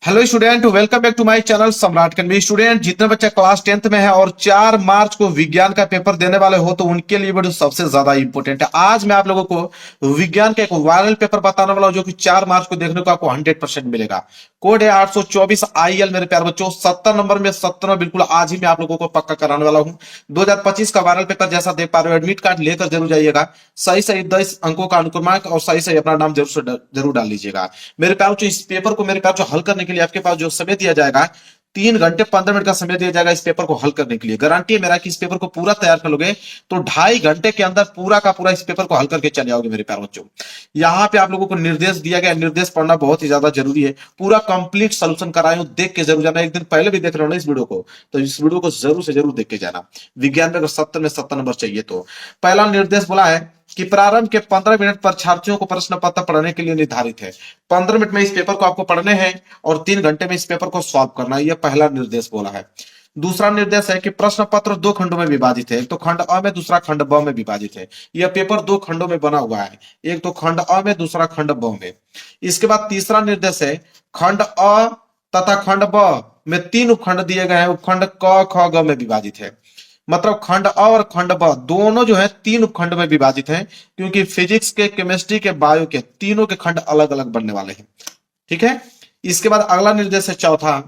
Hello student, welcome back to my channel Samrat कन्वी। Student, जितने बच्चे क्लास 10th में है और 4 मार्च को विज्ञान का पेपर देने वाले हो तो उनके लिए वीडियो सबसे ज्यादा इंपॉर्टेंट है। आज मैं आप लोगों को विज्ञान का एक वायरल पेपर बताने वाला हूं जो कि 4 मार्च को देखने को आपको 100% मिलेगा। कोड है 824 IL। मेरे प्यारे बच्चों, 70 नंबर में 70 बिल्कुल आज ही मैं आप लोगों को पक्का कराने वाला हूं। 2025 का वायरल पेपर जैसा देख पा रहे हो, एडमिट कार्ड लेकर जरूर जाइएगा। सही सही 10 अंकों का अनुक्रमांक और सही सही अपना नाम जरूर डाल लीजिएगा। मेरे प्यारों, जो इस पेपर को मेरे प्यारों हल करने के लिए आपके पास जो समय दिया जाएगा, 3 घंटे 15 मिनट का समय दिया जाएगा इस पेपर को हल करने के लिए। गारंटी है मेरा कि इस पेपर को पूरा तैयार कर लोगे तो 2.5 घंटे के अंदर पूरा का पूरा इस पेपर को हल करके चले आओगे। मेरे प्यारे बच्चों, यहाँ पे आप लोगों को निर्देश दिया गया, निर्देश पढ़ना बहुत ही ज्यादा जरूरी है। पूरा कंप्लीट सोल्यूशन कराए हूं, देख के जरूर जाना। एक दिन पहले भी देख रहे हो ना इस वीडियो को, तो इस वीडियो को जरूर से जरूर देख के जाना। विज्ञान में अगर 70 में 70 नंबर चाहिए तो पहला निर्देश बोला है कि प्रारंभ के 15 मिनट परीक्षार्थियों को प्रश्न पत्र पढ़ने के लिए निर्धारित है। 15 मिनट में इस पेपर को आपको पढ़ने हैं और 3 घंटे में इस पेपर को सॉल्व करना है। यह पहला निर्देश बोला है। दूसरा निर्देश है कि प्रश्न पत्र 2 खंडों में विभाजित है। एक तो खंड अ में, दूसरा खंड ब में विभाजित है। यह पेपर 2 खंडों में बना हुआ है, एक तो खंड अ में, दूसरा खंड ब में। इसके बाद तीसरा निर्देश है खंड अ तथा खंड ब में 3 उपखंड दिए गए हैं। उपखंड क ख ग में विभाजित है। मतलब खंड अ और खंड ब दोनों जो है 3 उपखंड में विभाजित हैं, क्योंकि फिजिक्स के, केमिस्ट्री के, बायो के तीनों के खंड अलग अलग बनने वाले हैं। ठीक है। इसके बाद अगला निर्देश है चौथा।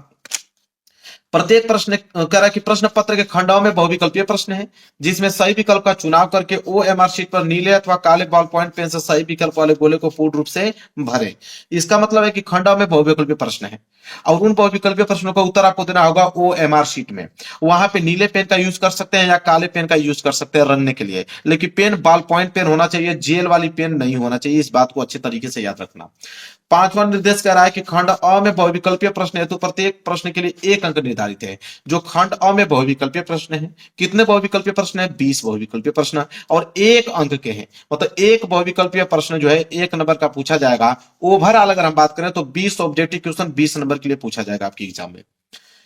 प्रत्येक प्रश्न कह रहा है कि प्रश्न पत्र के खंडों में बहुविकल्पीय प्रश्न है, जिसमें सही विकल्प का चुनाव करके OMR शीट पर नीले अथवा काले बॉल पॉइंट पेन से सही विकल्प वाले गोले को पूर्ण रूप से भरे। इसका मतलब है कि खंडों में बहुविकल्पीय प्रश्न है और उन बहुविकल्पीय प्रश्नों का उत्तर आपको देना होगा OMR शीट में। वहां पे नीले पेन का यूज कर सकते हैं या काले पेन का यूज कर सकते हैं रंगने के लिए, लेकिन पेन बॉल पॉइंट पेन होना चाहिए, जेल वाली पेन नहीं होना चाहिए। इस बात को अच्छे तरीके से याद रखना। पांचवा निर्देश कह रहा है कि खंड अ में बहुविकल्पीय प्रश्न है तो प्रत्येक प्रश्न के लिए 1 अंक निर्धारित है। जो खंड अ में बहुविकल्पीय प्रश्न है, कितने बहुविकल्पीय प्रश्न है? 20 बहुविकल्पीय प्रश्न और 1 अंक के हैं। मतलब एक बहुविकल्पीय प्रश्न जो है 1 नंबर का पूछा जाएगा। ओवरऑल अगर हम बात करें तो 20 ऑब्जेक्टिव क्वेश्चन 20 नंबर के लिए पूछा जाएगा आपकी एग्जाम में।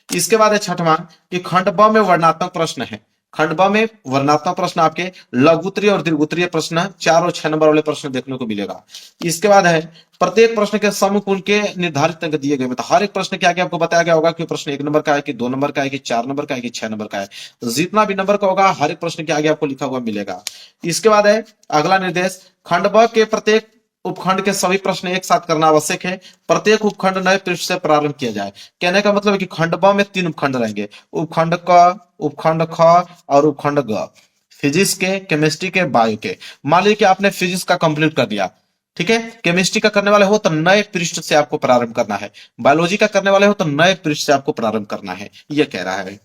इसके बाद है छठवां कि खंड ब में वर्णनात्मक प्रश्न है। खंड ब में वर्णनात्मक प्रश्न आपके लघुत्तरीय और दीर्घोत्तरीय प्रश्न 4 और 6 नंबर वाले प्रश्न देखने को मिलेगा। इसके बाद है प्रत्येक प्रश्न के सम्मुख उनके निर्धारित अंक दिए गए। मतलब हर एक प्रश्न के आगे आपको बताया गया होगा कि प्रश्न 1 नंबर का है कि 2 नंबर का है कि 4 नंबर का है कि 6 नंबर का है। तो जितना भी नंबर का होगा हर एक प्रश्न के आगे आपको लिखा हुआ मिलेगा। इसके बाद है अगला निर्देश, खंड ब के प्रत्येक उपखंड के सभी प्रश्न एक साथ करना आवश्यक है। प्रत्येक उपखंड नए पृष्ठ से प्रारंभ किया जाए। कहने का मतलब है कि खंड ब में 3 उपखंड रहेंगे, उपखंड क, उपखंड ख और उपखंड ग। फिजिक्स के, केमिस्ट्री के, बायो के। मान लीजिए कि आपने फिजिक्स का कंप्लीट कर दिया, ठीक है। केमिस्ट्री का करने वाले हो तो नए पृष्ठ से आपको प्रारंभ करना है। बायोलॉजी का करने वाले हो तो नए पृष्ठ से आपको प्रारंभ करना है, यह कह रहा है।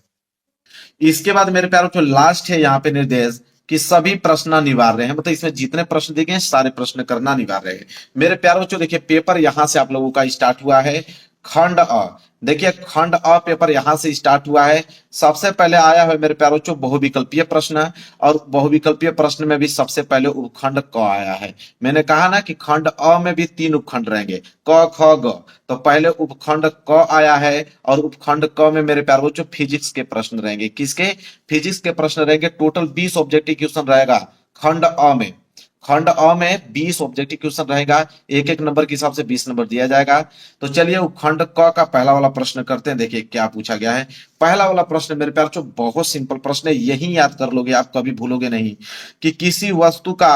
इसके बाद मेरे प्यारों जो लास्ट है यहाँ पे निर्देश कि सभी प्रश्न अनिवार्य है। मतलब इसमें जितने प्रश्न दिए गए हैं सारे प्रश्न करना अनिवार्य है। मेरे प्यारों जो देखिए पेपर यहां से आप लोगों का स्टार्ट हुआ है। खंड अ, देखिए खंड अ पेपर यहां से स्टार्ट हुआ है। सबसे पहले आया है मेरे प्यारों जो बहुविकल्पीय प्रश्न, और बहुविकल्पीय प्रश्न में भी सबसे पहले उपखंड क आया है। मैंने कहा ना कि खंड अ में भी 3 उपखंड रहेंगे, क ख ग। तो पहले उपखंड क आया है और उपखंड क में मेरे प्यारों जो फिजिक्स के प्रश्न रहेंगे। किसके? फिजिक्स के प्रश्न रहेंगे। टोटल 20 ऑब्जेक्टिव क्वेश्चन रहेगा खंड अ में। खंड अ में 20 ऑब्जेक्टिव क्वेश्चन रहेगा, एक एक नंबर के हिसाब से 20 नंबर दिया जाएगा। तो चलिए उपखंड क का पहला वाला प्रश्न करते हैं, देखिए क्या पूछा गया है। पहला वाला प्रश्न मेरे प्यार जो बहुत सिंपल प्रश्न है, यही याद कर लोगे आप, कभी भूलोगे नहीं। कि किसी वस्तु का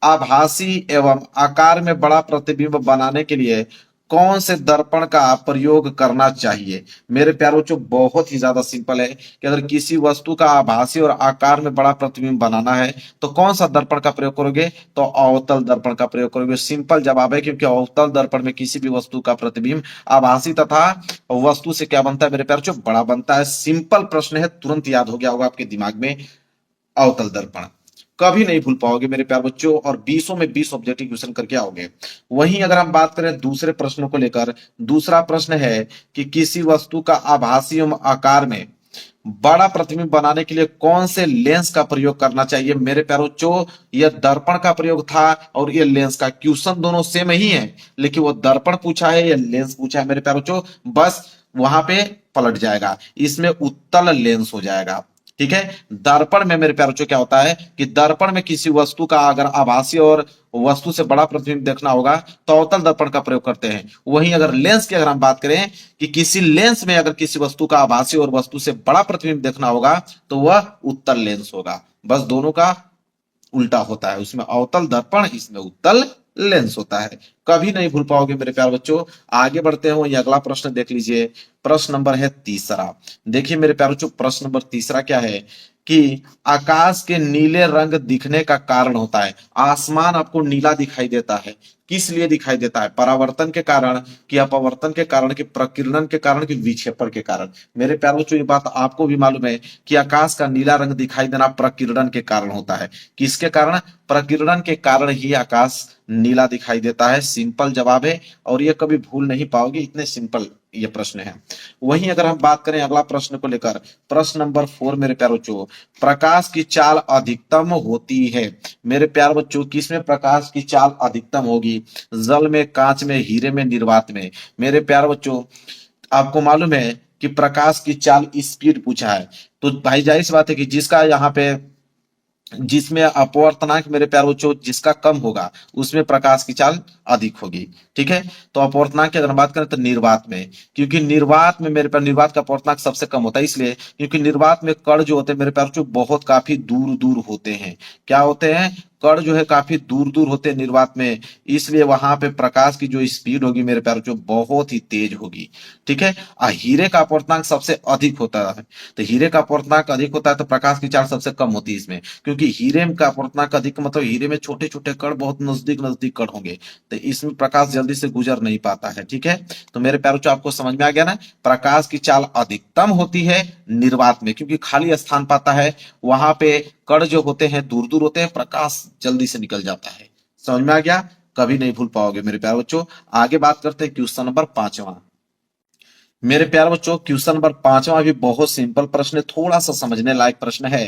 आभासी एवं आकार में बड़ा प्रतिबिंब बनाने के लिए कौन से दर्पण का प्रयोग करना चाहिए? मेरे प्यारों जो बहुत ही ज्यादा सिंपल है कि अगर किसी वस्तु का आभासी और आकार में बड़ा प्रतिबिंब बनाना है तो कौन सा दर्पण का प्रयोग करोगे? तो अवतल दर्पण का प्रयोग करोगे। सिंपल जवाब है, क्योंकि अवतल दर्पण में किसी भी वस्तु का प्रतिबिंब आभासी तथा वस्तु से क्या बनता है मेरे प्यारों? जो बड़ा बनता है। सिंपल प्रश्न है, तुरंत याद हो गया होगा आपके दिमाग में, अवतल दर्पण। कभी नहीं भूल पाओगे मेरे प्यार बच्चों, और 20 में 20 ऑब्जेक्टिव क्वेश्चन करके आओगे। वहीं अगर हम बात करें दूसरे प्रश्नों को लेकर, दूसरा प्रश्न है कि किसी वस्तु का आभासी एवं आकार में बड़ा प्रतिबिंब बनाने के लिए कौन से लेंस का प्रयोग करना चाहिए? मेरे प्यारों जो यह दर्पण का प्रयोग था और यह लेंस का, क्वेश्चन दोनों सेम ही है, लेकिन वो दर्पण पूछा है या लेंस पूछा है मेरे प्यारों जो, बस वहां पे पलट जाएगा। इसमें उत्तल लेंस हो जाएगा। ठीक है। दर्पण में मेरे प्यारे बच्चों क्या होता है कि दर्पण में किसी वस्तु का अगर आभासी और वस्तु से बड़ा प्रतिबिंब देखना होगा तो अवतल दर्पण का प्रयोग करते हैं। वहीं अगर लेंस की अगर हम बात करें कि किसी लेंस में अगर किसी वस्तु का आभासी और वस्तु से बड़ा प्रतिबिंब देखना होगा तो वह उत्तल लेंस होगा। बस दोनों का उल्टा होता है, उसमें अवतल दर्पण, इसमें उत्तल लेंस होता है। कभी नहीं भूल पाओगे मेरे प्यारे बच्चों। आगे बढ़ते हैं, ये अगला प्रश्न देख लीजिए। प्रश्न नंबर है तीसरा। देखिए मेरे प्यारे बच्चों, प्रश्न नंबर तीसरा क्या है कि आकाश के नीले रंग दिखने का कारण होता है। आसमान आपको नीला दिखाई देता है, किस लिए दिखाई देता है? परावर्तन के कारण, कि अपवर्तन के कारण, कि प्रकीर्णन के कारण, कि विक्षेपण के कारण? मेरे प्यारे बच्चों, ये बात आपको भी मालूम है कि आकाश का नीला रंग दिखाई देना प्रकीर्णन के कारण होता है। किसके कारण? प्रकीर्णन के कारण ही आकाश नीला दिखाई देता है। सिंपल जवाब है और ये कभी भूल नहीं पाओगे, इतने सिंपल ये प्रश्न है। वहीं अगर हम बात करें अगला प्रश्न को लेकर, प्रश्न नंबर 4 मेरे प्यारे बच्चों, प्रकाश की चाल अधिकतम होती है। मेरे प्यारे बच्चों, किसमें प्रकाश की चाल अधिकतम होगी? जल में, कांच में, हीरे में, निर्वात में? मेरे प्यारे बच्चों, आपको मालूम है कि प्रकाश की चाल स्पीड पूछा है, तो भाई जाहिर सी बात है कि जिसका यहाँ पे जिसमें अपवर्तनांक मेरे प्यारे बच्चों जिसका कम होगा उसमें प्रकाश की चाल अधिक होगी। ठीक है, तो अपवर्तनांक की अगर हम बात करें तो निर्वात में, क्योंकि निर्वात में मेरे प्यारे निर्वात का अपवर्तनांक सबसे कम होता है, इसलिए क्योंकि निर्वात में कण जो होते हैं मेरे प्यारे बच्चों बहुत काफी दूर दूर होते हैं। क्या होते हैं? कण जो है काफी दूर दूर होते हैं निर्वात में, इसलिए वहां पे प्रकाश की जो स्पीड होगी मेरे प्यारे बच्चों बहुत ही तेज होगी। ठीक है, हीरे का अपवर्तनांक सबसे अधिक होता है, तो हीरे का अपवर्तनांक अधिक होता है तो प्रकाश की चाल सबसे कम होती है इसमें, क्योंकि हीरे का अपवर्तनांक अधिक मतलब हीरे में छोटे छोटे कण बहुत नजदीक नजदीक कण होंगे, तो इसमें प्रकाश जल्दी से गुजर नहीं पाता है। ठीक है, तो मेरे प्यारे बच्चों आपको समझ में आ गया ना, प्रकाश की चाल अधिकतम होती है निर्वात में, क्योंकि खाली स्थान पाता है, वहां पे कण जो होते हैं दूर दूर होते हैं, प्रकाश जल्दी से निकल जाता है। समझ में आ गया? कभी नहीं भूल पाओगे मेरे प्यारे बच्चों। आगे बात करते हैं क्वेश्चन नंबर 5वां। मेरे प्यारे बच्चों, क्वेश्चन नंबर 5वां भी बहुत सिंपल प्रश्न है, थोड़ा सा समझने लायक प्रश्न है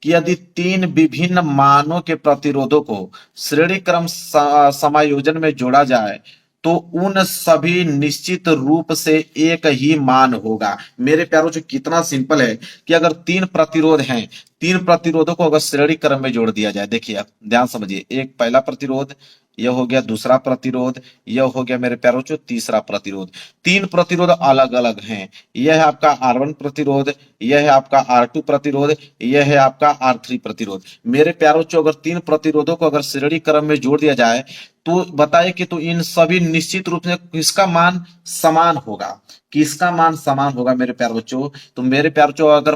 कि यदि 3 विभिन्न मानों के प्रतिरोधों को श्रेणी क्रम समायोजन में जोड़ा जाए तो उन सभी निश्चित रूप से एक ही मान होगा। मेरे प्यारों जो कितना सिंपल है कि अगर 3 प्रतिरोध हैं, 3 प्रतिरोधों को अगर श्रेणी क्रम में जोड़ दिया जाए, देखिए आप ध्यान समझिए, एक पहला प्रतिरोध, यह हो गया दूसरा प्रतिरोध, यह हो गया मेरे प्यारों जो तीसरा प्रतिरोध। 3 प्रतिरोध अलग अलग हैं, यह है आपका R1 प्रतिरोध, यह है आपका R2 प्रतिरोध, यह है आपका R3 प्रतिरोध। मेरे प्यारों जो अगर 3 प्रतिरोधों को अगर श्रेणी क्रम में जोड़ दिया जाए तो बताइए कि तो इन सभी निश्चित रूप से किसका मान समान होगा? किसका मान समान होगा मेरे प्यारे बच्चों? तो मेरे प्यारे बच्चों, अगर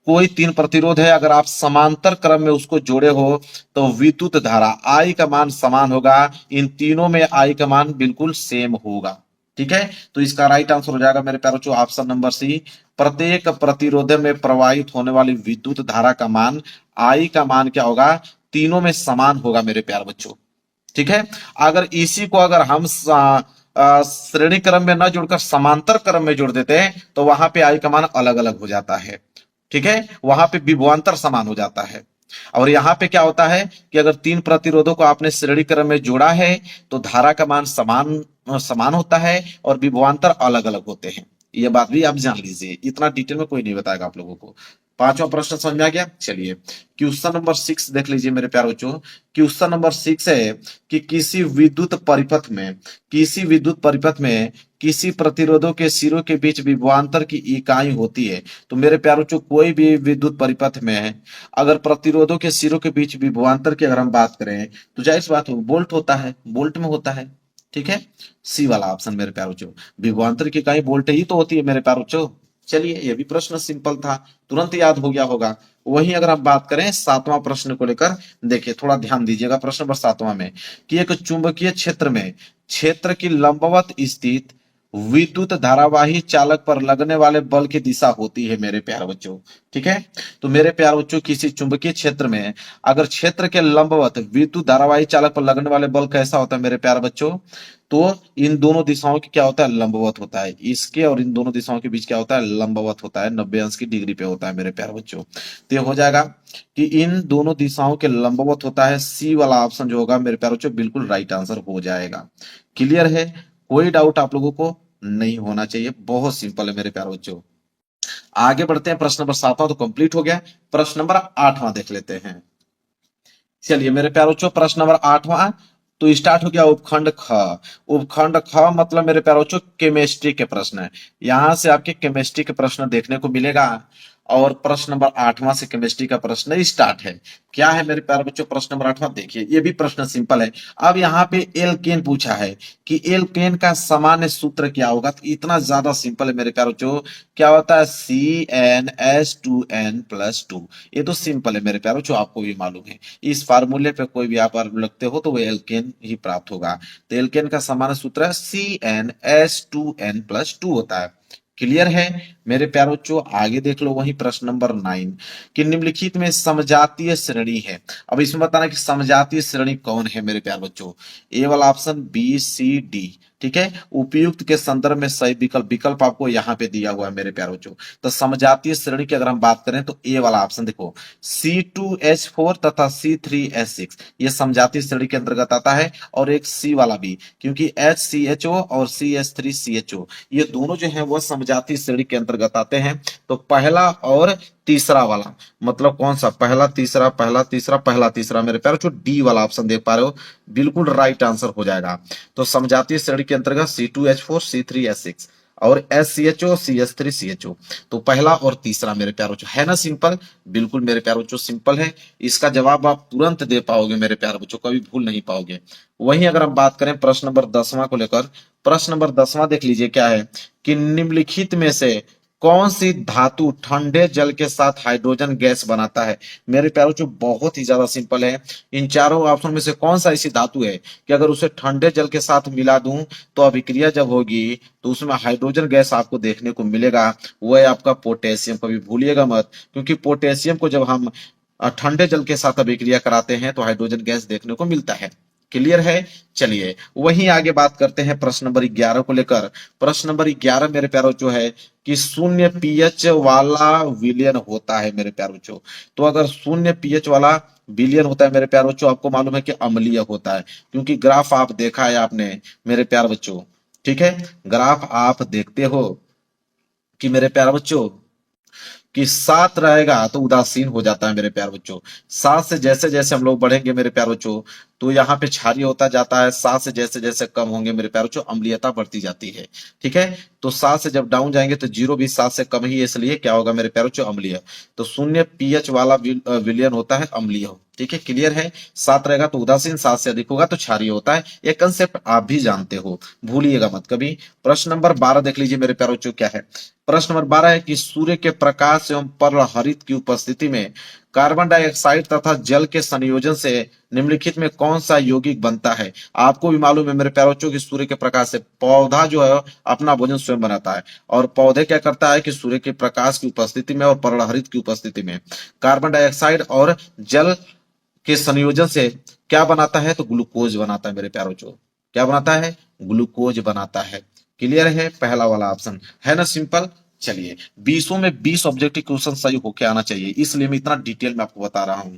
कोई 3 प्रतिरोध है, अगर आप समांतर क्रम में उसको जोड़े हो तो विद्युत धारा I का मान समान होगा, इन तीनों में I का मान बिल्कुल सेम होगा। ठीक है, तो इसका राइट आंसर हो जाएगा मेरे प्यारे बच्चों ऑप्शन नंबर सी। प्रत्येक प्रतिरोध में प्रवाहित होने वाली विद्युत धारा का मान, I का मान क्या होगा? तीनों में समान होगा मेरे प्यारे बच्चों। ठीक है, अगर इसी को अगर हम श्रेणी क्रम में न जोड़कर समांतर क्रम में जोड़ देते हैं तो वहां पे I का मान अलग अलग हो जाता है। ठीक है, वहां पे विभवांतर समान हो जाता है। और यहां पे क्या होता है कि अगर 3 प्रतिरोधों को आपने श्रेणी क्रम में जोड़ा है तो धारा का मान समान समान होता है और विभवांतर अलग अलग होते हैं। यह बात भी आप जान लीजिए, इतना डिटेल में कोई नहीं बताएगा आप लोगों को। 5वां प्रश्न समझ में आ गया? चलिए क्वेश्चन नंबर 6 देख लीजिए मेरे प्यारे बच्चों। क्वेश्चन नंबर 6 है कि किसी विद्युत परिपथ में किसी प्रतिरोधों के सिरों के बीच विभवांतर की इकाई होती है। तो मेरे प्यारे बच्चों, कोई भी विद्युत परिपथ में अगर प्रतिरोधों के सिरों के बीच विभवांतर की अगर हम बात करें तो जाहिर सी बात हो वोल्ट होता है, वोल्ट में होता है। ठीक है, सी वाला ऑप्शन मेरे प्यारे बच्चों, विभवांतर की इकाई वोल्ट ही तो होती है मेरे प्यारे बच्चों। चलिए, ये भी प्रश्न सिंपल था, तुरंत याद हो गया होगा। वहीं अगर हम बात करें 7वां प्रश्न को लेकर, देखिए थोड़ा ध्यान दीजिएगा प्रश्न नंबर 7वां में कि एक चुंबकीय क्षेत्र में क्षेत्र की लंबवत स्थित विद्युत धारावाही चालक पर लगने वाले बल की दिशा होती है मेरे प्यारे बच्चों। ठीक है, तो मेरे प्यारे बच्चों, किसी चुंबकीय क्षेत्र में अगर क्षेत्र के लंबवत विद्युत धारावाही चालक पर लगने वाले बल कैसा होता है मेरे प्यारे बच्चों? तो इन दोनों दिशाओं की क्या होता है? लंबवत होता है। इसके और इन दोनों दिशाओं के बीच क्या होता है? लंबवत होता है, 90 अंश की डिग्री पे होता है मेरे प्यारे बच्चों। तो ये हो जाएगा कि इन दोनों दिशाओं के लंबवत होता है, सी वाला ऑप्शन जो होगा मेरे प्यारे बच्चों बिल्कुल राइट आंसर हो जाएगा। क्लियर है? कोई डाउट आप लोगों को नहीं होना चाहिए, बहुत सिंपल है मेरे प्यारे बच्चों। आगे बढ़ते हैं, प्रश्न नंबर 7वां तो कंप्लीट हो गया, प्रश्न नंबर 8वां देख लेते हैं। चलिए मेरे प्यारे बच्चों, प्रश्न नंबर 8वां तो स्टार्ट हो गया उपखंड ख। उपखंड ख मतलब मेरे प्यारे बच्चों केमिस्ट्री के प्रश्न है। यहां से आपके केमिस्ट्री के प्रश्न देखने को मिलेगा और प्रश्न नंबर 8वां से केमिस्ट्री का प्रश्न स्टार्ट है। क्या है मेरे प्यारे बच्चों प्रश्न नंबर 8वां, देखिए ये भी प्रश्न सिंपल है। अब यहाँ पे एल्केन पूछा है कि एल्केन का सामान्य सूत्र क्या होगा, तो इतना ज्यादा सिंपल है मेरे प्यारे बच्चों। क्या होता है CnH2n+2। ये तो सिंपल है मेरे प्यारे बच्चों, आपको भी मालूम है। इस फार्मूले पे कोई भी आप लगते हो तो वो एल्केन ही प्राप्त होगा। तो एल्केन का सामान्य सूत्र है CnH2n+2 होता है। क्लियर है मेरे प्यारे बच्चों, आगे देख लो वही प्रश्न नंबर 9 कि निम्नलिखित में समजातीय श्रेणी है। अब इसमें बताना कि समजातीय श्रेणी कौन है मेरे प्यारे बच्चों। ए वाला ऑप्शन B C D, ठीक है। उपयुक्त के संदर्भ में सही विकल्प आपको यहाँ पे दिया हुआ है मेरे प्यारे बच्चों। तो समजातीय श्रेणी की अगर हम बात करें तो ए वाला ऑप्शन देखो C2H4 तथा C3H6 ये समजातीय श्रेणी के अंतर्गत आता है, और एक सी वाला भी, क्योंकि HCHO और CH3CHO ये दोनों जो है वो समजातीय श्रेणी के अंतर्गत आते हैं। तो पहला और तीसरा वाला मतलब कौन सा, पहला तीसरा पहला तीसरा पहला तीसरा, मेरे प्यारे बच्चों डी वाला ऑप्शन देख पा रहे हो, बिल्कुल राइट आंसर हो जाएगा। तो समजातीय श्रेणी के अंतर्गत C2H4 C3H6 और SCHO CH3CHO, तो पहला और तीसरा मेरे प्यारे बच्चों, है ना सिंपल। बिल्कुल मेरे प्यारे बच्चों सिंपल है, इसका जवाब आप तुरंत दे पाओगे मेरे प्यारे बच्चों, कभी भूल नहीं पाओगे। वहीं अगर हम बात करें प्रश्न नंबर 10वां को लेकर, प्रश्न नंबर 10वां देख लीजिए क्या है कि निम्नलिखित में से कौन सी धातु ठंडे जल के साथ हाइड्रोजन गैस बनाता है। मेरे प्यारे बच्चों बहुत ही ज्यादा सिंपल है, इन चारों ऑप्शन में से कौन सा ऐसी धातु है कि अगर उसे ठंडे जल के साथ मिला दूं तो अभिक्रिया जब होगी तो उसमें हाइड्रोजन गैस आपको देखने को मिलेगा, वो है आपका पोटेशियम। कभी भूलिएगा मत, क्योंकि पोटेशियम को जब हम ठंडे जल के साथ अभिक्रिया कराते हैं तो हाइड्रोजन गैस देखने को मिलता है। क्लियर है। चलिए वहीं आगे बात करते हैं प्रश्न नंबर 11 को लेकर। प्रश्न नंबर 11 मेरे प्यारो जो है कि शून्य पीएच वाला विलियन होता है मेरे प्यारो बच्चों। तो अगर शून्य पीएच वाला विलियन होता है मेरे प्यारे बच्चों, आपको मालूम है कि अम्लीय होता है, क्योंकि ग्राफ आप देखा है आपने मेरे प्यारे बच्चों, ठीक है। ग्राफ आप देखते हो कि मेरे प्यारे बच्चों कि 7 रहेगा तो उदासीन हो जाता है मेरे प्यार बच्चों। 7 से जैसे जैसे हम लोग बढ़ेंगे मेरे प्यार बच्चों तो यहाँ पे क्षारीय होता जाता है। 7 से जैसे जैसे कम होंगे मेरे प्यार बच्चों अम्लीयता बढ़ती जाती है, ठीक है। तो 7 से जब डाउन जाएंगे तो 0 भी 7 से कम ही है, इसलिए क्या होगा मेरे प्यार बच्चों अम्लीय। तो शून्य पीएच वाला विलियन होता है अम्लीय, ठीक है। क्लियर है। 7 रहेगा तो उदासीन, 7 से अधिक होगा तो क्षारीय होता है। ये कंसेप्ट आप भी जानते हो, भूलिएगा मत कभी। प्रश्न नंबर 12 देख लीजिए मेरे प्यारे बच्चों क्या है। प्रश्न नंबर 12 है कि सूर्य के प्रकाश एवं परहरित की उपस्थिति में कार्बन डाइऑक्साइड तथा जल के संयोजन से निम्नलिखित में कौन सा यौगिक बनता है। आपको भी मालूम है मेरे प्यारे बच्चों कि सूर्य के प्रकाश से पौधा जो है अपना भोजन स्वयं बनाता है, और पौधे क्या करता है कि सूर्य के प्रकाश की उपस्थिति में और परहरित की उपस्थिति में कार्बन डाइऑक्साइड और जल के संयोजन से क्या बनाता है, तो ग्लूकोज बनाता है मेरे प्यारे बच्चों। क्या बनाता है, ग्लूकोज बनाता है। क्लियर है, पहला वाला ऑप्शन है ना सिंपल। चलिए 20 में 20 ऑब्जेक्टिव क्वेश्चन सही होके आना चाहिए, इसलिए मैं इतना डिटेल में आपको बता रहा हूं।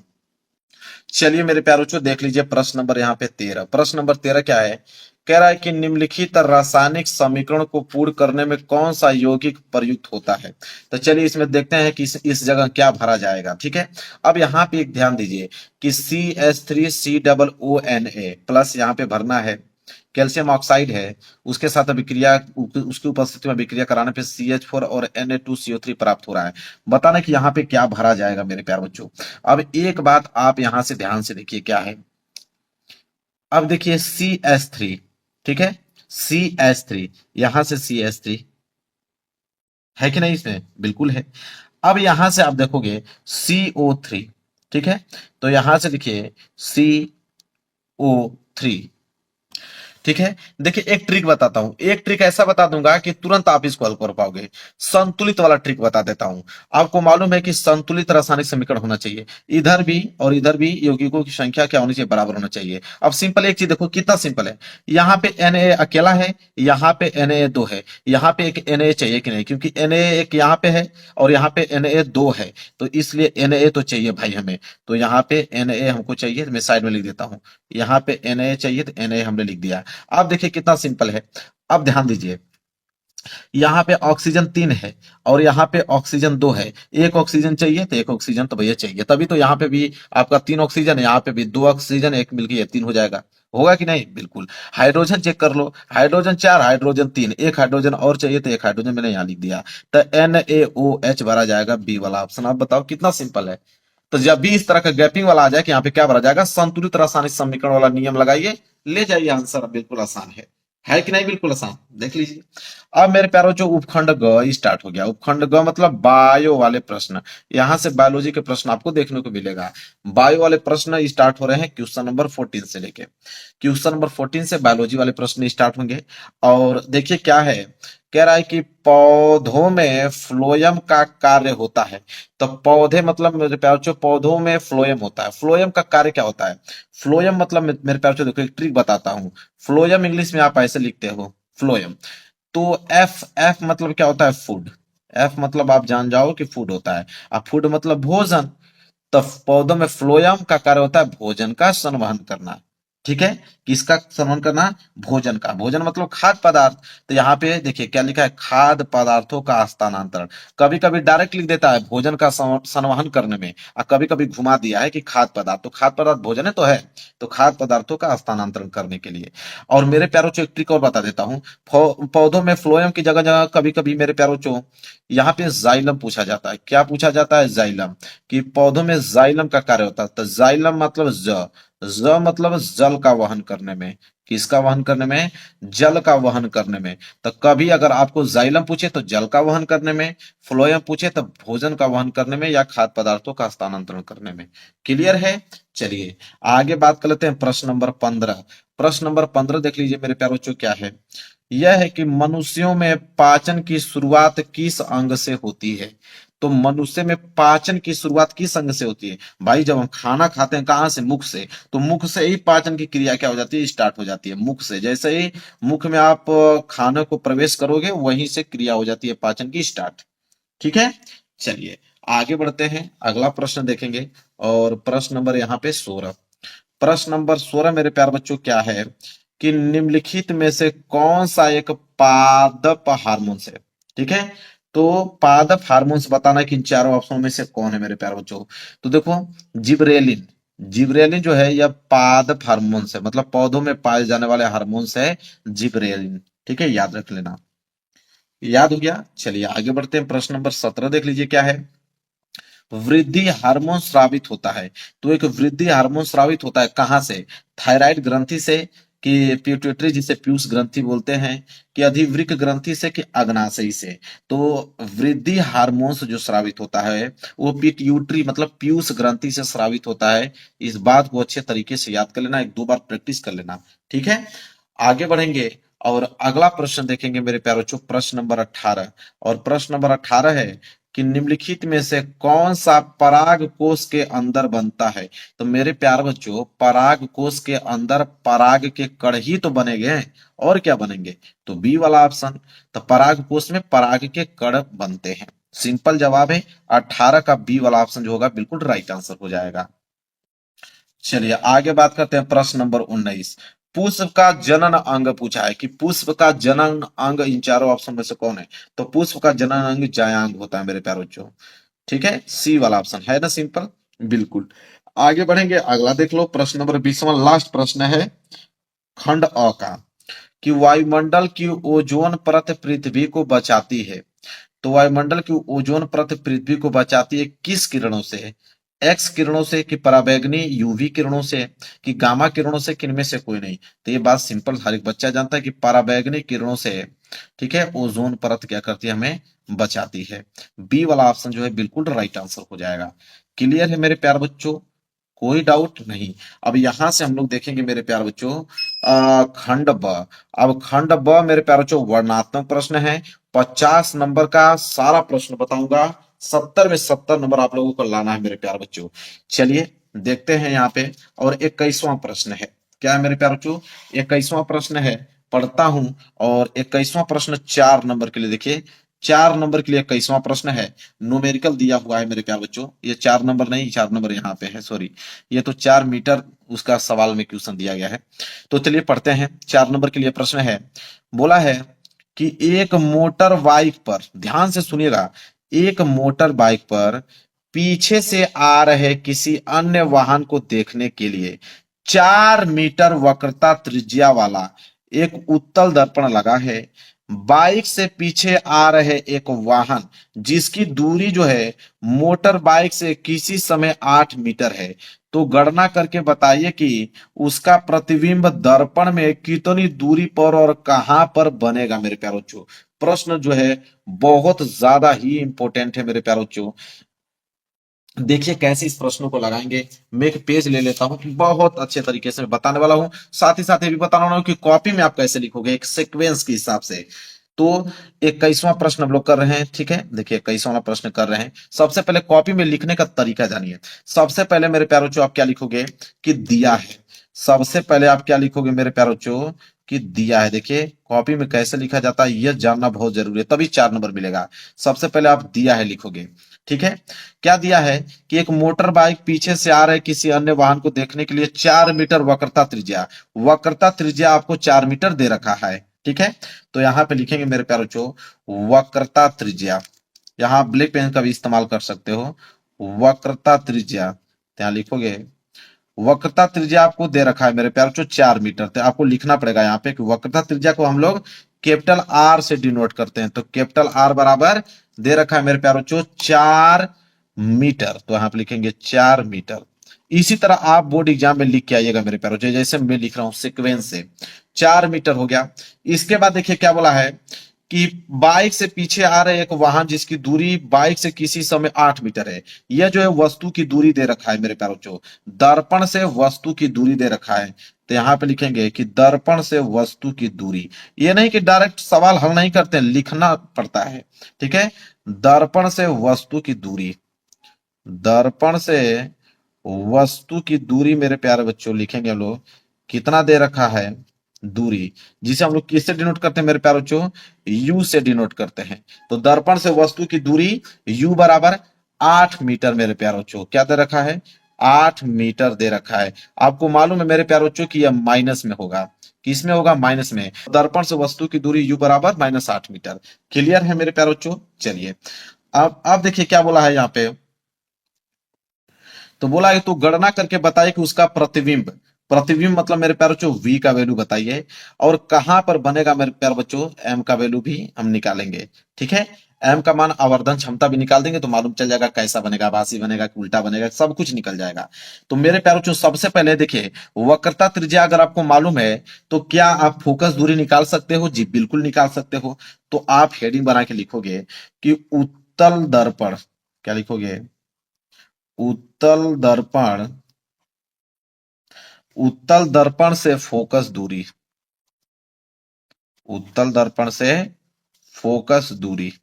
चलिए मेरे प्यारे बच्चों देख लीजिए प्रश्न नंबर यहाँ पे 13। प्रश्न नंबर 13 क्या है, कह रहा है कि निम्नलिखित रासायनिक समीकरण को पूर्ण करने में कौन सा यौगिक प्रयुक्त होता है। तो चलिए इसमें देखते हैं कि इस जगह क्या भरा जाएगा, ठीक है। अब यहाँ पे एक ध्यान दीजिए कि CH3COONA प्लस यहाँ पे भरना है, कैल्शियम ऑक्साइड है, उसके साथ अभिक्रिया उसकी उपस्थिति में अभिक्रिया कराने पे CH4 और Na2CO3 प्राप्त हो रहा है। बताना कि यहाँ पे क्या भरा जाएगा मेरे प्यारे बच्चों। अब एक बात आप यहां से ध्यान से देखिए क्या है। अब देखिए CH3, ठीक है, CH3, यहां से CH3 है कि नहीं, इसमें बिल्कुल है। अब यहां से आप देखोगे CO3, ठीक है, तो यहां से लिखिए CO3, ठीक है। देखिए एक ट्रिक बताता हूं, एक ट्रिक ऐसा बता दूंगा कि तुरंत आप इसको हल कर पाओगे। संतुलित वाला ट्रिक बता देता हूं। आपको मालूम है कि संतुलित रासायनिक समीकरण होना चाहिए, इधर भी और इधर भी यौगिकों की संख्या क्या होनी चाहिए, बराबर होना चाहिए। अब सिंपल एक चीज देखो कितना सिंपल है, यहाँ पे Na अकेला है, यहाँ पे Na2 है, यहाँ पे एक Na चाहिए कि नहीं, क्योंकि Na एक यहाँ पे है और यहाँ पे Na2 है, तो इसलिए Na तो चाहिए भाई हमें। तो यहाँ पे Na हमको चाहिए, तो मैं साइड में लिख देता हूं, यहाँ पे Na चाहिए तो Na हमने लिख दिया। अब देखिए कितना सिंपल है। अब ध्यान दीजिए, यहाँ पे ऑक्सीजन 3 है और यहाँ पे ऑक्सीजन 2 है। एक ऑक्सीजन चाहिए तो एक ऑक्सीजन तो भैया चाहिए, तभी तो यहाँ पे भी आपका 3 ऑक्सीजन है, यहाँ पे भी 2 ऑक्सीजन, एक मिलके ये 3 हो जाएगा। होगा कि नहीं? बिल्कुल। हाइड्रोजन चेक कर लो, हाइड्रोजन 4, हाइड्रोजन 3, एक हाइड्रोजन और चाहिए तो एक हाइड्रोजन मैंने यहाँ लिख दिया। तो NaOH भरा जाएगा बी वाला ऑप्शन। आप बताओ कितना सिंपल है। तो जब भी इस तरह का गैपिंग वाला आ जाए कि यहाँ पे क्या भरा जाएगा, संतुलित रासायनिक समीकरण वाला नियम लगाइए, ले जाइए आंसर। बिल्कुल आसान है कि नहीं? बिल्कुल आसान। देख लीजिए। अब मेरे प्यारो जो उपखंड ग स्टार्ट हो गया। उपखंड ग मतलब बायो वाले प्रश्न। यहां से बायोलॉजी के प्रश्न आपको देखने को मिलेगा। बायो वाले प्रश्न स्टार्ट हो रहे हैं क्वेश्चन नंबर 14 से लेके। क्वेश्चन नंबर 14 से बायोलॉजी वाले प्रश्न स्टार्ट होंगे। और देखिए क्या है, कह रहा है कि पौधों में फ्लोयम का कार्य होता है। तो पौधे मतलब मेरे प्यारो जो पौधों में फ्लोयम होता है, फ्लोयम का कार्य क्या होता है? फ्लोयम मतलब मेरे प्यारो जो देखो एक ट्रिक बताता हूँ। फ्लोयम इंग्लिश में आप ऐसे लिखते हो, फ्लोयम। तो एफ एफ मतलब क्या होता है? फूड। एफ मतलब आप जान जाओ कि फूड होता है। अब फूड मतलब भोजन। तो पौधों में फ्लोयम का कार्य होता है भोजन का संवहन करना। ठीक है? किसका संवहन करना? भोजन का। भोजन मतलब खाद्य पदार्थ। तो यहाँ पे देखिए क्या लिखा है, खाद्य पदार्थों का स्थानांतरण। कभी कभी डायरेक्ट लिख देता है भोजन का संवहन करने में, और कभी कभी घुमा दिया है कि खाद्य पदार्थ। तो खाद्य पदार्थ भोजन है तो है, तो खाद्य पदार्थों का स्थानांतरण करने के लिए। और मेरे प्यारों को एक ट्रिक और बता देता हूँ। पौधों में फ्लोएम की जगह जगह कभी कभी मेरे प्यारों को यहाँ पे जाइलम पूछा जाता है। क्या पूछा जाता है? जाइलम। कि पौधों में जाइलम का कार्य होता है। तो जाइलम मतलब ज मतलब जल का वहन करने में। किसका वहन करने में? जल का वहन करने में। तो कभी अगर आपको जाइलम पूछे तो जल का वहन करने में, फ्लोएम पूछे तो भोजन का वहन करने में या खाद्य पदार्थों का स्थानांतरण करने में। क्लियर है? चलिए आगे बात कर लेते हैं प्रश्न नंबर 15। प्रश्न नंबर 15 देख लीजिए मेरे प्यारे बच्चों, क्या है? यह है कि मनुष्यों में पाचन की शुरुआत किस अंग से होती है? तो मनुष्य में पाचन की शुरुआत किस अंग से होती है? भाई जब हम खाना खाते हैं कहां से? मुख से। तो मुख से ही पाचन की क्रिया क्या हो जाती है? स्टार्ट हो जाती है। मुख से, जैसे ही मुख में आप खाने को प्रवेश करोगे वहीं से क्रिया हो जाती है पाचन की स्टार्ट। ठीक है? चलिए आगे बढ़ते हैं, अगला प्रश्न देखेंगे। और प्रश्न नंबर यहाँ पे 16। प्रश्न नंबर 16 मेरे प्यारे बच्चों क्या है कि निम्नलिखित में से कौन सा एक पादप हार्मोन है? ठीक है? तो पादप हार्मोन्स बताना कि इन चारों ऑप्शनों में से कौन है मेरे प्यारे बच्चों। तो देखो, जिब्रेलिन। जिब्रेलिन जो है यह पादप हार्मोन्स है, मतलब पौधों में पाए जाने वाले हार्मोन्स है जिब्रेलिन। ठीक है, याद रख लेना। याद हो गया? चलिए आगे बढ़ते हैं। प्रश्न नंबर 17 देख लीजिए क्या है। वृद्धि हार्मोन स्रावित होता है। तो एक वृद्धि हार्मोन स्रावित होता है कहां से? थायराइड ग्रंथि से, कि प्यूटेटरी जिसे पीयूष ग्रंथि बोलते हैं, कि अधिवृक्क ग्रंथि से, कि अग्नाशय से। तो वृद्धि हार्मोन्स जो स्रावित होता है वो पिट्यूटरी मतलब पीयूष ग्रंथि से स्रावित होता है। इस बात को अच्छे तरीके से याद कर लेना, एक दो बार प्रैक्टिस कर लेना। ठीक है? आगे बढ़ेंगे और अगला प्रश्न देखेंगे मेरे प्यारे बच्चों, प्रश्न नंबर 18। और प्रश्न नंबर 18 है कि निम्नलिखित में से कौन सा पराग कोश के अंदर बनता है? तो मेरे प्यारे बच्चों, पराग कोश के अंदर पराग के कण ही तो बनेंगे, और क्या बनेंगे? तो बी वाला ऑप्शन। तो पराग कोश में पराग के कण बनते हैं। सिंपल जवाब है 18 का बी वाला ऑप्शन जो होगा बिल्कुल राइट आंसर हो जाएगा। चलिए आगे बात करते हैं प्रश्न नंबर 19। पुष्प का जनन अंग पूछा है कि पुष्प का जनन अंग इन चारों ऑप्शन में से कौन है? तो पुष्प का जनन अंग जायांग होता है मेरे प्यारे बच्चों। ठीक है, सी वाला ऑप्शन है ना, सिंपल। बिल्कुल। आगे बढ़ेंगे, अगला देख लो। प्रश्न नंबर 20वां लास्ट प्रश्न है खंड अ का, कि वायुमंडल की ओजोन परत पृथ्वी को बचाती है। तो वायुमंडल की ओजोन परत पृथ्वी को बचाती है किस किरणों से? एक्स किरणों से, कि पराबैंगनी यूवी किरणों से, कि गामा किरणों से, किनमें से कोई नहीं? तो ये बात सिंपल हर एक बच्चा जानता है कि पराबैंगनी किरणों से। ठीक है, ओजोन परत क्या करती है? हमें बचाती है। बी वाला ऑप्शन जो है बिल्कुल राइट आंसर हो जाएगा। क्लियर है मेरे प्यार बच्चों? कोई डाउट नहीं। अब यहां से हम लोग देखेंगे मेरे प्यार बच्चों खंड ब। अब खंड ब मेरे प्यार बच्चों वर्णात्मक प्रश्न है। 50 नंबर का सारा प्रश्न बताऊंगा। 70 में 70 नंबर आप लोगों को लाना है मेरे प्यार बच्चों। चलिए देखते हैं यहाँ पे। और 21वां प्रश्न है। क्या है मेरे प्यार बच्चों? 21वां प्रश्न है, पढ़ता हूं। और 21वां प्रश्न 4 नंबर के लिए देखिए। 4 नंबर के लिए 21वां प्रश्न है। न्यूमेरिकल दिया हुआ है मेरे प्यार बच्चों। ये 4 नंबर नहीं, 4 नंबर यहाँ पे है, सॉरी। ये तो 4 मीटर उसका सवाल में क्वेश्चन दिया गया है। तो चलिए पढ़ते हैं। 4 नंबर के लिए प्रश्न है, बोला है कि एक मोटर बाइक पर, ध्यान से सुनिएगा, एक मोटर बाइक पर पीछे से आ रहे किसी अन्य वाहन को देखने के लिए 4 मीटर वक्रता त्रिज्या वाला एक उत्तल दर्पण लगा है। बाइक से पीछे आ रहे एक वाहन जिसकी दूरी जो है मोटर बाइक से किसी समय 8 मीटर है, तो गणना करके बताइए कि उसका प्रतिबिंब दर्पण में कितनी दूरी पर और कहां पर बनेगा। मेरे प्यारे बच्चों, प्रश्न जो है बहुत ज्यादा ही इंपॉर्टेंट है मेरे प्यारे बच्चों। देखिए कैसे इस प्रश्नों को लगाएंगे। मैं एक पेज ले लेता हूं, बहुत अच्छे तरीके से बताने वाला हूं। साथ ही साथ ये भी बताने वाला हूं कि कॉपी में आप कैसे लिखोगे एक सीक्वेंस के हिसाब से। तो 21वां प्रश्न हम लोग कर रहे हैं, ठीक है। देखिए 21वां प्रश्न कर रहे हैं। सबसे पहले कॉपी में लिखने का तरीका जानिए। सबसे पहले मेरे प्यारे बच्चों आप क्या लिखोगे कि दिया है। सबसे पहले आप क्या लिखोगे मेरे प्यारे बच्चों कि दिया है। देखिए कॉपी में कैसे लिखा जाता है यह जानना बहुत जरूरी है, तभी 4 नंबर मिलेगा। सबसे पहले आप दिया है लिखोगे, ठीक है। क्या दिया है कि एक मोटर बाइक पीछे से आ रहे किसी अन्य वाहन को देखने के लिए 4 मीटर वक्रता त्रिज्या, वक्रता त्रिज्या आपको 4 मीटर दे रखा है, ठीक है। तो यहां पे लिखेंगे मेरे प्यारे बच्चों वक्रता त्रिज्या। यहां ब्लैक पेन का भी इस्तेमाल कर सकते हो। वक्रता त्रिज्या यहाँ लिखोगे। वक्रता त्रिज्या आपको दे रखा है मेरे प्यारे बच्चों 4 मीटर, तो आपको लिखना पड़ेगा यहाँ पे कि वक्रता त्रिज्या को हम लोग कैपिटल आर से डिनोट करते हैं। तो कैपिटल आर बराबर दे रखा है मेरे प्यारे बच्चों 4 मीटर, तो यहाँ पे लिखेंगे 4 मीटर। इसी तरह आप बोर्ड एग्जाम में लिख के आइएगा मेरे प्यारे बच्चों, जैसे मैं लिख रहा हूं सीक्वेंस से। 4 मीटर हो गया। इसके बाद देखिए क्या बोला है कि बाइक से पीछे आ रहे एक वाहन जिसकी दूरी बाइक से किसी समय 8 मीटर है। यह जो है वस्तु की दूरी दे रखा है मेरे प्यारे बच्चों, दर्पण से वस्तु की दूरी दे रखा है। तो यहाँ पे लिखेंगे कि दर्पण से वस्तु की दूरी। ये नहीं कि डायरेक्ट सवाल हल नहीं करते, लिखना पड़ता है, ठीक है। दर्पण से वस्तु की दूरी, दर्पण से वस्तु की दूरी मेरे प्यारे बच्चों लिखेंगे हम लोग कितना दे रखा है दूरी, जिसे हम लोग किससे डिनोट करते हैं मेरे प्यारे बच्चों, यू से डिनोट करते हैं। तो दर्पण से वस्तु की दूरी यू बराबर 8 मीटर मेरे प्यारे बच्चों क्या दे रखा है 8 मीटर दे रखा है। आपको मालूम है मेरे प्यारे बच्चों कि यह माइनस में होगा, किस में होगा माइनस में। दर्पण से वस्तु की दूरी यू बराबर -8 मीटर। क्लियर है मेरे प्यारे बच्चों। चलिए अब देखिए क्या बोला है यहाँ पे। तो बोला है तो गणना करके बताइए कि उसका प्रतिबिंब, प्रतिबिंब मतलब मेरे प्यारे बच्चों v का वैल्यू बताइए, और कहां पर बनेगा मेरे प्यारे बच्चों m का वैल्यू भी हम निकालेंगे, ठीक है। m का मान आवर्धन क्षमता भी निकाल देंगे तो मालूम चल जाएगा कैसा बनेगा, आभासी बनेगा कि उल्टा बनेगा, सब कुछ निकल जाएगा। तो मेरे प्यारे बच्चों सबसे पहले देखिए वक्रता त्रिज्या अगर आपको मालूम है तो क्या आप फोकस दूरी निकाल सकते हो? जी बिल्कुल निकाल सकते हो। तो आप हेडिंग बना के लिखोगे कि उत्तल दर्पण, क्या लिखोगे उत्तल दर्पण, उत्तल दर्पण से फोकस दूरी, उत्तल दर्पण से फोकस दूरी।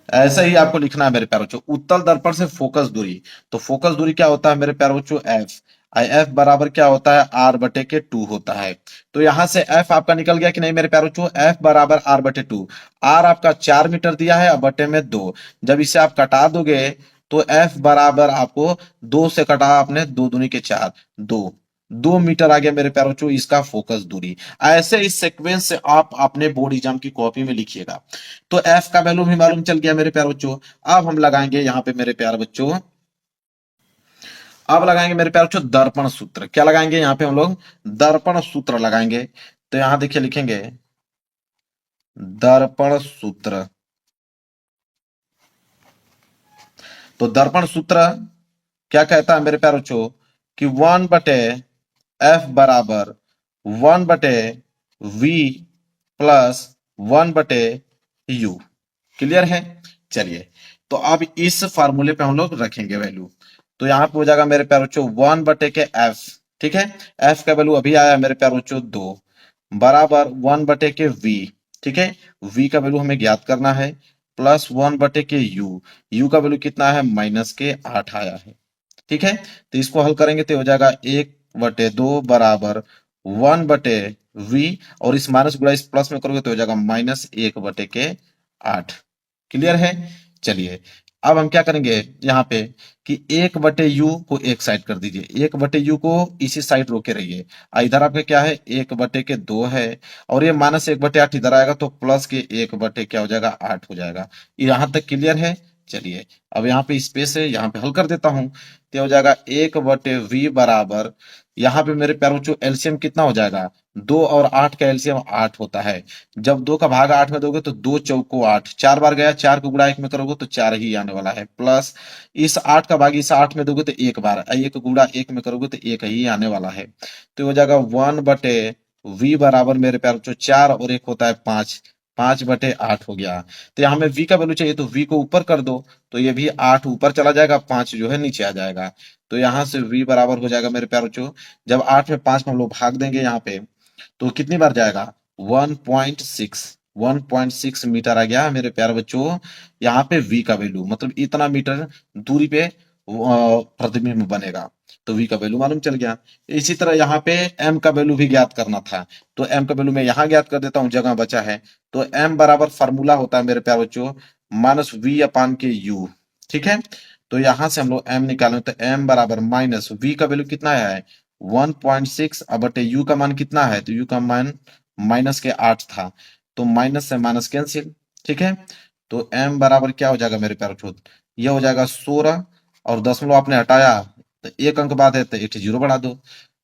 ऐसे ही आपको लिखना है मेरे प्यारे बच्चों उत्तल दर्पण से फोकस दूरी। तो फोकस दूरी क्या होता है मेरे प्यारे बच्चों एफ, एफ बराबर क्या होता है r/2 होता है। तो यहां से एफ आपका निकल गया कि नहीं मेरे प्यारे बच्चों, एफ बराबर r/2। आर आपका 4 मीटर दिया है और बटे में 2, जब इसे आप कटा दोगे तो एफ बराबर आपको 2 से कटा आपने 2 दूनी के 4, 2 मीटर आ गया मेरे प्यारे बच्चों इसका फोकस दूरी। ऐसे इस सीक्वेंस से आप अपने बोर्ड एग्जाम की कॉपी में लिखिएगा। तो एफ का वैल्यू भी मालूम चल गया मेरे प्यारे बच्चों। अब हम लगाएंगे यहाँ पे मेरे प्यारे बच्चों, अब लगाएंगे मेरे प्यारे बच्चों दर्पण सूत्र। क्या लगाएंगे यहाँ पे हम लोग दर्पण सूत्र लगाएंगे। तो यहां देखिए लिखेंगे दर्पण सूत्र। तो दर्पण सूत्र क्या कहता है मेरे प्यारे बच्चों कि 1/f बराबर 1/v प्लस 1/u। क्लियर है। चलिए तो अब इस फार्मूले पे हम लोग रखेंगे वैल्यू। तो यहां पे हो जाएगा मेरे प्यारे बच्चों 1/f, ठीक है। f का वैल्यू अभी आया मेरे प्यारे बच्चों 2 बराबर 1/v, ठीक है। v का वैल्यू हमें ज्ञात करना है प्लस 1/u, u का वैल्यू कितना है -8 आया है, ठीक है। तो इसको हल करेंगे तो हो जाएगा 1/2 बराबर 1/v, और इस माइनस गुणा इस प्लस में करोगे तो हो जाएगा -1/8। क्लियर है। चलिए अब हम क्या करेंगे यहाँ पे कि 1/u को एक साइड कर दीजिए, 1/u को इसी साइड रोके रहिए। इधर आपका क्या है, 1/2 है, और ये -1/8 इधर आएगा तो प्लस के 1 क्या हो जाएगा, 8 हो जाएगा। यहां तक क्लियर है। चलिए अब यहाँ पे स्पेस है, यहाँ पे हल कर देता हूं, तो हो जाएगा 1/v बराबर, यहाँ पे मेरे प्यारे बच्चों एलसीएम कितना हो जाएगा, 2 और 8 का एलसीएम 8 होता है। जब 2 का भाग 8 में दोगे तो 2 चौको 8, 4 बार गया, 4 को गुणा 1 में करोगे तो 4 ही आने वाला है, प्लस इस 8 का भाग इस 8 में दोगे तो 1 बार, 1 गुणा 1 में करोगे तो 1 ही आने वाला है। तो हो जाएगा 1/v बराबर मेरे प्यारे बच्चों 4 और 1 होता है 5, 5/8 हो गया। तो यहाँ हमें v का वैल्यू चाहिए तो v को ऊपर कर दो, तो ये भी 8 ऊपर चला जाएगा, 5 जो है नीचे आ जाएगा। तो यहाँ से v बराबर हो जाएगा मेरे प्यारे बच्चों, जब 8 में 5 में हम लोग भाग देंगे यहाँ पे, तो कितनी बार जाएगा, 1.6, 1.6 मीटर आ गया मेरे प्यारे बच्चों। यहाँ पे v का वैल्यू मतलब इतना मीटर दूरी पे प्रतिबिंब बनेगा, तो v का वैल्यू मालूम चल गया। इसी तरह यहाँ पे m का वैल्यू भी ज्ञात करना था, तो m का वैल्यू मैं यहाँ ज्ञात कर देता हूँ, जगह बचा है। तो m बराबर फार्मूला होता है मेरे प्यारे बच्चों -v/u, ठीक है। तो यहाँ से हम लोग m निकालें तो m बराबर माइनस v का वैल्यू कितना है, 1.6 अब u का मान कितना है, तो u का मान -8 था, तो माइनस से माइनस कैंसिल, ठीक है। तो m बराबर क्या हो जाएगा मेरे प्यारे बच्चों, यह हो जाएगा 16, और दशमलव आपने हटाया तो एक अंक बाद है तो एक जीरो बढ़ा दो,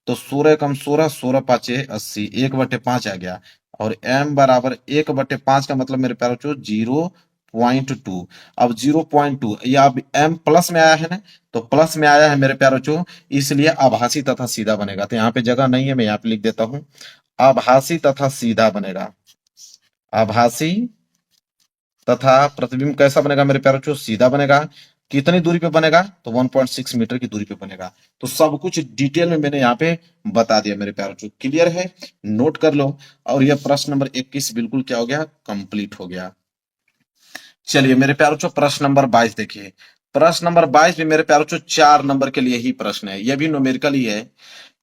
तो 16 कम 16, 16×5 = 80, 1/5 आ गया। और m बराबर 1/5 का मतलब मेरे प्यारे बच्चों 0.2। अब 0.2 या अब m प्लस में आया है ना, तो प्लस में आया है मेरे प्यारे बच्चों, इसलिए आभासी तथा सीधा बनेगा। तो यहाँ पे जगह नहीं है, मैं यहाँ पे लिख देता हूं, आभासी तथा सीधा बनेगा। आभासी तथा प्रतिबिंब कैसा बनेगा मेरे प्यारे बच्चों, सीधा बनेगा। कितनी दूरी पे बनेगा, तो 1.6 मीटर की दूरी पे बनेगा। तो सब कुछ डिटेल में मैंने यहाँ पे बता दिया मेरे प्यारे बच्चों, क्लियर है, नोट कर लो। और यह प्रश्न नंबर 21 बिल्कुल क्या हो गया, कंप्लीट हो गया। चलिए मेरे प्यारे बच्चों प्रश्न नंबर 22 देखिए। प्रश्न नंबर 22 भी मेरे प्यारे बच्चों 4 नंबर के लिए ही प्रश्न है, यह भी न्यूमेरिकल ही है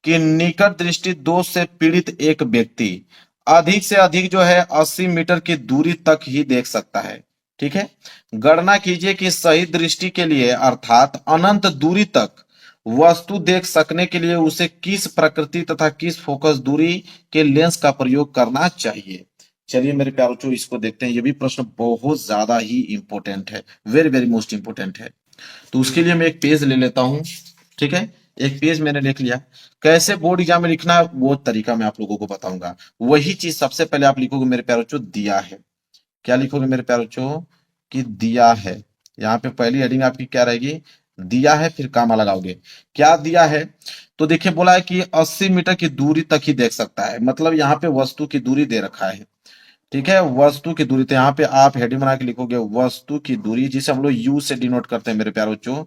कि निकट दृष्टि दोष से पीड़ित एक व्यक्ति अधिक से अधिक जो है 80 मीटर की दूरी तक ही देख सकता है, ठीक है। गणना कीजिए कि सही दृष्टि के लिए अर्थात अनंत दूरी तक वस्तु देख सकने के लिए उसे किस प्रकृति तथा किस फोकस दूरी के लेंस का प्रयोग करना चाहिए। चलिए मेरे प्यारे बच्चों इसको देखते हैं, ये भी प्रश्न बहुत ज्यादा ही इंपॉर्टेंट है, वेरी वेरी मोस्ट इंपॉर्टेंट है। तो उसके लिए मैं एक पेज ले लेता हूं, ठीक है। एक पेज मैंने लिख लिया। कैसे बोर्ड एग्जाम में लिखना है वो तरीका मैं आप लोगों को बताऊंगा। वही चीज सबसे पहले आप लिखोगे मेरे प्यारे बच्चों, दिया है। क्या लिखोगे मेरे प्यारे बच्चों, कि दिया है। यहाँ पे पहली हेडिंग आपकी क्या रहेगी, दिया है, फिर कामा लगाओगे। क्या दिया है, तो देखिए बोला है कि 80 मीटर की दूरी तक ही देख सकता है, मतलब यहाँ पे वस्तु की दूरी दे रखा है, ठीक है। वस्तु की दूरी, तो यहाँ पे आप हेडिंग बना के लिखोगे वस्तु की दूरी, जिसे हम लोग यू से डिनोट करते हैं मेरे प्यारे बच्चों।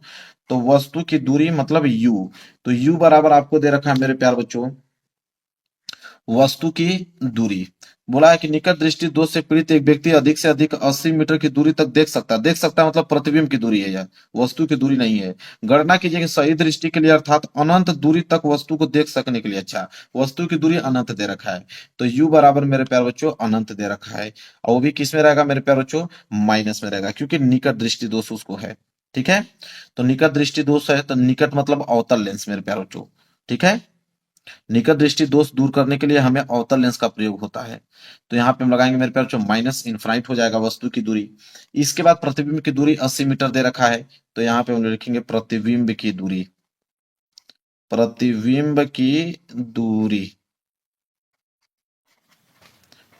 तो वस्तु की दूरी मतलब यू, तो यू बराबर आपको दे रखा है मेरे प्यारे बच्चों वस्तु की दूरी। बोला है कि निकट दृष्टि दोष से पीड़ित एक व्यक्ति अधिक से अधिक 80 मीटर की दूरी तक देख सकता है। देख सकता है मतलब प्रतिबिंब की दूरी है, यह वस्तु की दूरी नहीं है। गणना कीजिए कि सही दृष्टि के लिए अर्थात अनंत दूरी तक वस्तु को देख सकने के लिए, अच्छा वस्तु की दूरी अनंत दे रखा है, तो u बराबर मेरे प्यारे बच्चों अनंत दे रखा है, और वो भी किस में रहेगा मेरे प्यारे बच्चों, माइनस में रहेगा, क्योंकि निकट दृष्टि दोष उसको है, ठीक है। तो निकट दृष्टि दोष है, तो निकट मतलब अवतल लेंस मेरे प्यारे बच्चों, ठीक है। निकट दृष्टि दोष दूर करने के लिए हमें अवतल लेंस का प्रयोग होता है। तो यहाँ पे हम लगाएंगे मेरे प्यारे बच्चों माइनस, इनफाइनाइट हो जाएगा वस्तु की दूरी। इसके बाद प्रतिबिंब की दूरी 80 मीटर दे रखा है, तो यहाँ पे हम लिखेंगे प्रतिबिंब की दूरी, प्रतिबिंब की दूरी।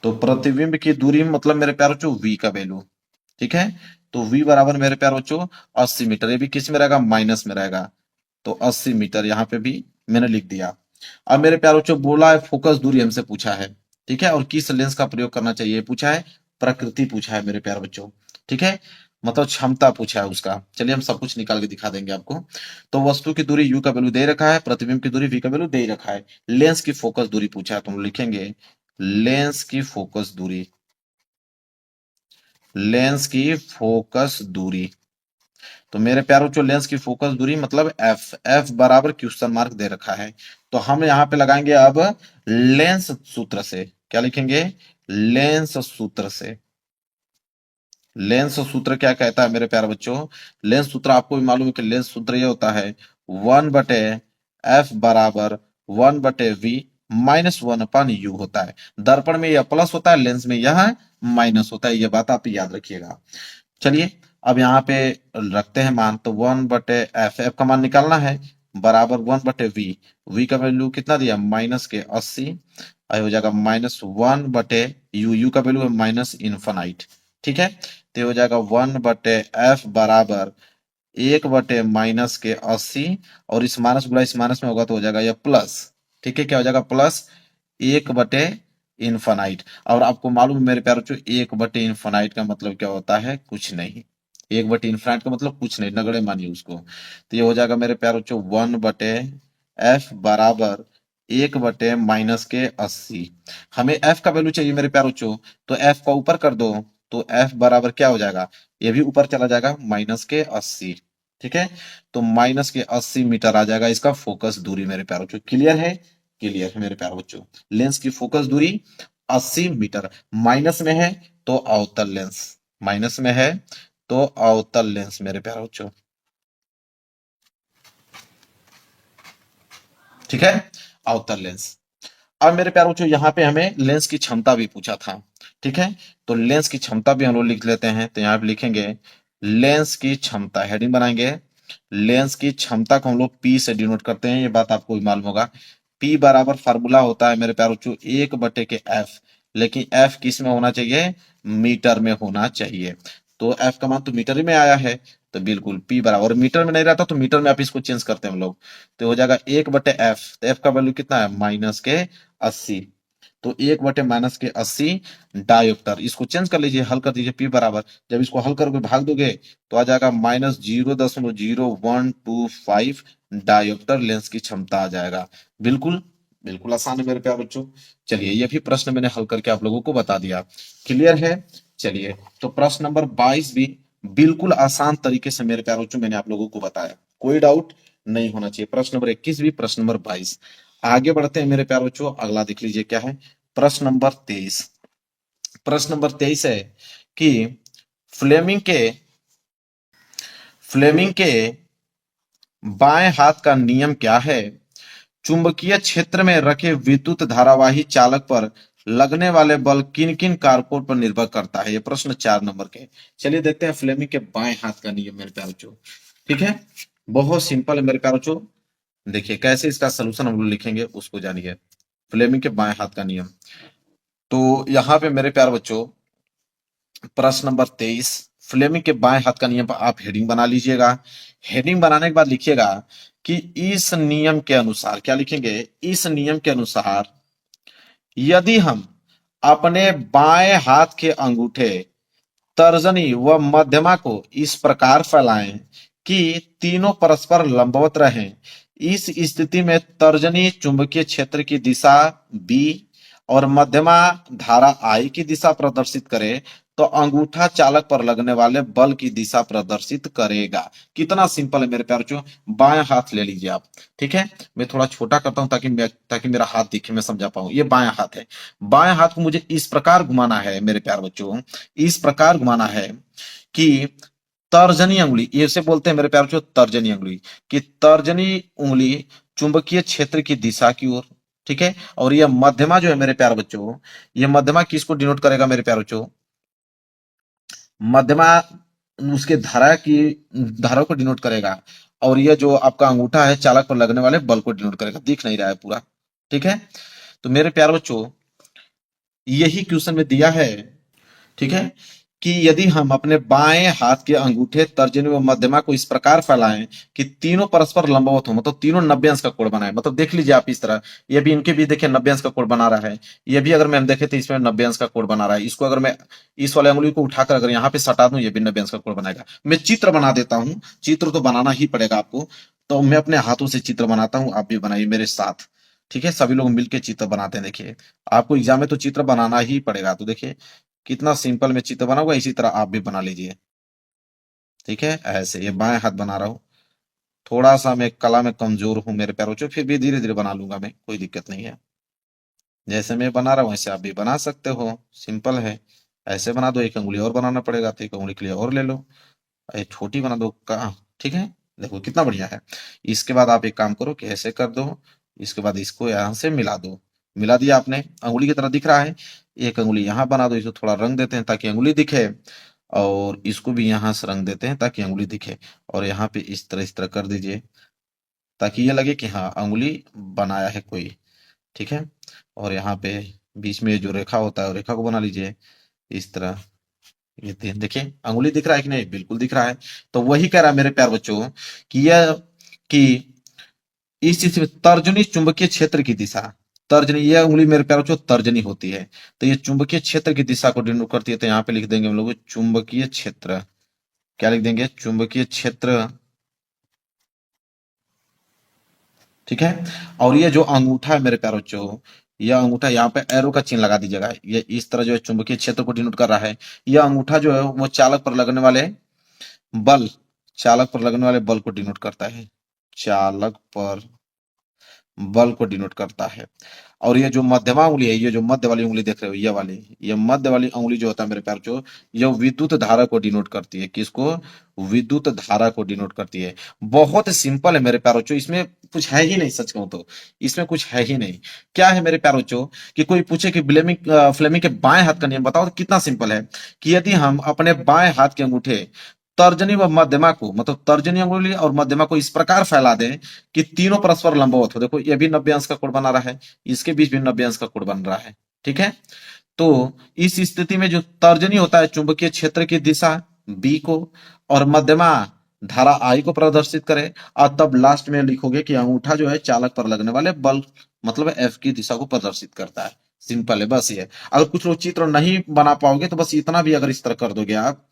तो प्रतिबिंब की दूरी मतलब मेरे प्यारे बच्चों v का वैल्यू, ठीक है। तो v बराबर मेरे प्यारे बच्चों 80 मीटर, ये भी किस में रहेगा, माइनस में रहेगा, तो 80 मीटर यहाँ पे भी मैंने लिख दिया। अब मेरे प्यारे बच्चों बोला है फोकस दूरी हमसे पूछा है, ठीक है, और किस लेंस का प्रयोग करना चाहिए पूछा है, प्रकृति पूछा है मेरे प्यारे बच्चों, ठीक है, मतलब क्षमता पूछा है उसका। चलिए हम सब कुछ निकाल के दिखा देंगे आपको। तो वस्तु की दूरी u का वैल्यू दे रखा है, प्रतिबिंब की दूरी v का वैल्यू दे रखा है, लेंस की फोकस दूरी पूछा है, तो हम लिखेंगे लेंस की फोकस दूरी, लेंस की फोकस दूरी। तो मेरे प्यारों जो लेंस की फोकस दूरी मतलब एफ, एफ बराबर क्वेश्चन मार्क दे रखा है, तो हम यहाँ पे लगाएंगे अब लेंस सूत्र से। क्या लिखेंगे, लेंस सूत्र से, लेंस सूत्र क्या कहता है मेरे प्यारे बच्चों? लेंस सूत्र आपको भी मालूम है कि लेंस सूत्र ये होता है 1/f बराबर 1/v माइनस 1/u होता है। दर्पण में यह प्लस होता है, लेंस में यह माइनस होता है, ये बात आप याद रखिएगा। चलिए अब यहाँ पे रखते हैं मान, तो 1/f, एफ का मान निकालना है, बराबर 1/v, v का वैल्यू कितना दिया -80, और हो जाएगा -1/u, u का वैल्यू है -इनफाइनाइट। ठीक है, तो ये हो जाएगा 1/f बराबर 1/-80, और इस माइनस गुणा इस माइनस में होगा तो हो जाएगा यह प्लस। ठीक है, क्या हो जाएगा प्लस 1/इनफाइनाइट। और आपको मालूम है मेरे प्यारे बच्चों 1/इनफाइनाइट का मतलब क्या होता है? कुछ नहीं। 1/इनफाइनाइट का मतलब कुछ नहीं, नगड़े मानिए उसको। तो ये हो जाएगा मेरे प्यारे बच्चों 1/f बराबर 1/-80। हमें f का वैल्यू चाहिए मेरे प्यारे बच्चों, तो f का ऊपर कर दो, तो f बराबर क्या हो जाएगा? ये भी ऊपर चला जाएगा -80। ठीक है, तो -80 मीटर आ जाएगा इसका फोकस दूरी मेरे प्यारे बच्चों। क्लियर है? क्लियर है मेरे प्यारे बच्चों। लेंस की फोकस दूरी 80 मीटर। माइनस में है तो अवतल लेंस, माइनस में है तो अवतल लेंस मेरे प्यारे बच्चों। ठीक है, अवतल लेंस। अब मेरे प्यारे बच्चों यहाँ पे हमें लेंस की क्षमता भी पूछा था। ठीक है, तो लेंस की क्षमता भी हम लोग लिख लेते हैं। तो यहाँ पे लिखेंगे लेंस की क्षमता, हेडिंग बनाएंगे। लेंस की क्षमता को हम लोग पी से डिनोट करते हैं, ये बात आपको भी मालूम होगा। पी बराबर फार्मूला होता है मेरे प्यारे बच्चों 1/f, लेकिन f किस में होना चाहिए? मीटर में होना चाहिए। तो f का मान तो मीटर ही में आया है, तो बिल्कुल p बराबर, और मीटर में नहीं रहता तो मीटर में आप इसको चेंज करते हैं हम लोग, तो हो जाएगा 1/f। तो f का वैल्यू कितना है? -80। तो 1/-80 डायोप्टर, इसको चेंज कर लीजिए, हल कर दीजिए। p बराबर, जब इसको हल करके भाग दोगे तो आ जाएगा -0.0125 डायोप्टर लेंस की क्षमता आ जाएगा। बिल्कुल बिल्कुल आसान है मेरे प्यारे बच्चों। चलिए ये भी प्रश्न मैंने हल करके आप लोगों को बता दिया। क्लियर है? चलिए, तो प्रश्न नंबर 22 भी बिल्कुल आसान तरीके से मेरे प्यारे बच्चों मैंने आप लोगों को बताया, कोई डाउट नहीं होना चाहिए। प्रश्न नंबर 21 भी, प्रश्न नंबर 22। आगे बढ़ते हैं मेरे प्यारे बच्चों, अगला देख लीजिए क्या है। प्रश्न नंबर 23। प्रश्न नंबर 23 है कि फ्लेमिंग के फ्लेमिंग के बाएं हाथ का नियम क्या है? चुंबकीय क्षेत्र में रखे विद्युत धारावाही चालक पर लगने वाले बल किन किन कारकों पर निर्भर करता है? ये प्रश्न 4 नंबर के। चलिए देखते हैं फ्लेमिंग के बाएं हाथ का नियम मेरे प्यारे बच्चों। ठीक है, बहुत सिंपल है मेरे प्यारे बच्चों। देखिए कैसे इसका सोल्यूशन हम लोग लिखेंगे उसको जानिए। फ्लेमिंग के बाएं हाथ का नियम, तो यहाँ पे मेरे प्यारे बच्चों प्रश्न नंबर 23, फ्लेमिंग के बाएं हाथ का नियम पर आप हेडिंग बना लीजिएगा। हेडिंग बनाने के बाद लिखिएगा कि इस नियम के अनुसार, क्या लिखेंगे? इस नियम के अनुसार यदि हम अपने बाएं हाथ के अंगूठे, तर्जनी व मध्यमा को इस प्रकार फैलाएं कि तीनों परस्पर लंबवत रहें, इस स्थिति में तर्जनी चुंबकीय क्षेत्र की दिशा बी और मध्यमा धारा आई की दिशा प्रदर्शित करे, तो अंगूठा चालक पर लगने वाले बल की दिशा प्रदर्शित करेगा। कितना सिंपल है मेरे प्यारे बच्चों। बाएं हाथ ले लीजिए आप। ठीक है, मैं थोड़ा छोटा करता हूं ताकि मेरा हाथ दिखे, मैं समझा पाऊं। ये बाएं हाथ है, बाएं हाथ को मुझे इस प्रकार घुमाना है मेरे प्यारे बच्चों, इस प्रकार घुमाना है कि तर्जनी अंगुली, इसे बोलते हैं मेरे प्यारे बच्चों तर्जनी अंगुली, कि तर्जनी उंगली चुंबकीय क्षेत्र की दिशा की ओर। ठीक है, और यह मध्यमा जो है मेरे प्यारे बच्चों, ये मध्यमा किसको डिनोट करेगा मेरे प्यारे बच्चों? मध्यमा उसके धारा को डिनोट करेगा, और यह जो आपका अंगूठा है चालक पर लगने वाले बल को डिनोट करेगा। दिख नहीं रहा है पूरा। ठीक है, तो मेरे प्यारे बच्चों यही क्वेश्चन में दिया है। ठीक है, कि यदि हम अपने बाएं हाथ के अंगूठे, तर्जनी व मध्यमा को इस प्रकार फैलाएं कि तीनों परस्पर लंबवत हो, मतलब तीनों 90 अंश का कोण बनाए। मतलब देख लीजिए आप इस तरह, ये भी इनके भी देखिए 90 अंश का कोण बना रहा है, ये भी अगर मैं देखे तो इसमें 90 अंश का कोण बना रहा है। इसको अगर मैं इस वाले अंगुली को उठाकर अगर यहाँ पे सटा दूं, ये भी 90 अंश का कोण बनाएगा। मैं चित्र बना देता हूँ, चित्र तो बनाना ही पड़ेगा आपको, तो मैं अपने हाथों से चित्र बनाता हूँ, आप भी बनाइए मेरे साथ। ठीक है, सभी लोग मिलकर चित्र बनाते हैं। देखिए आपको एग्जाम में तो चित्र बनाना ही पड़ेगा, तो देखिए कितना सिंपल मैं चित्र बनाऊंगा, इसी तरह आप भी बना लीजिए। ठीक है, ऐसे ये बाएं हाथ बना रहा हूँ। थोड़ा सा मैं कला में कमजोर हूँ मेरे प्यारों से, फिर भी धीरे धीरे बना लूंगा मैं, कोई दिक्कत नहीं है। जैसे मैं बना रहा हूँ वैसे आप भी बना सकते हो, सिंपल है। ऐसे बना दो, एक अंगुली और बनाना पड़ेगा तो एक अंगुली के लिए और ले लो, ये छोटी बना दो कहाँ, ठीक है। देखो कितना बढ़िया है। इसके बाद आप एक काम करो कि ऐसे कर दो, इसके बाद इसको यहाँ से मिला दो। मिला दिया आपने, अंगुली की तरह दिख रहा है। एक अंगुली यहाँ बना दो, इसको थोड़ा रंग देते हैं ताकि अंगुली दिखे, और इसको भी यहाँ से रंग देते हैं ताकि अंगुली दिखे, और यहाँ पे इस तरह कर दीजिए ताकि ये लगे कि हाँ अंगुली बनाया है कोई, ठीक है। और यहाँ पे बीच में जो रेखा होता है, रेखा को बना लीजिए इस तरह। ये देखिए अंगुली दिख रहा है कि नहीं, बिल्कुल दिख रहा है। तो वही कह रहा है मेरे प्यार बच्चों कि यह कि इस चीज में तर्जनी चुंबकीय क्षेत्र की दिशा, तर्जनी, यह उंगली मेरे प्यार बच्चों तर्जनी होती है, तो ये चुंबकीय क्षेत्र की दिशा को डिनोट करती है। तो यहाँ पे लिख देंगे हम लोग चुंबकीय क्षेत्र, क्या लिख देंगे, चुंबकीय क्षेत्र, ठीक है। और ये जो अंगूठा है मेरे प्यारे बच्चों, यह अंगूठा यहाँ पे एरो का चिन्ह लगा दीजिएगा, ये इस तरह जो है चुंबकीय क्षेत्र को डिनोट कर रहा है। यह अंगूठा जो है वो चालक पर लगने वाले बल, चालक पर लगने वाले बल को डिनोट करता है, चालक पर बल को डिनोट करता है। और ये जो मध्यमा उंगली है, ये जो मध्य वाली उंगली देख रहे हो, ये वाली, ये मध्य वाली उंगली जो होता है मेरे प्यार जो, ये विद्युत धारा को डिनोट करती है। किसको, विद्युत धारा को डिनोट करती है। बहुत सिंपल है मेरे प्यारो, इसमें कुछ है ही नहीं, सच कहूं तो इसमें कुछ है ही नहीं। क्या है मेरे प्यारो कि कोई पूछे कि फ्लेमिंग के बाएं हाथ का नियम बताओ, तो कितना सिंपल है कि यदि हम अपने बाएं हाथ के अंगूठे तर्जनी व मध्यमा को, मतलब तर्जनी अंगुली और मध्यमा को इस प्रकार फैला दें कि तीनों परस्पर लंबवत हो। देखो ये भी 90 अंश का कोण बना रहा है, इसके बीच भी 90 अंश का कोण बन रहा है, ठीक है। तो इस स्थिति में जो तर्जनी होता है चुंबकीय क्षेत्र की दिशा बी को, और मध्यमा धारा आई को प्रदर्शित करे, और तब लास्ट में लिखोगे कि अंगूठा जो है चालक पर लगने वाले बल मतलब एफ की दिशा को प्रदर्शित करता है। सिंपल है बस ये। अगर कुछ लोग चित्र नहीं बना पाओगे तो बस इतना भी अगर इस तरह कर दोगे, आप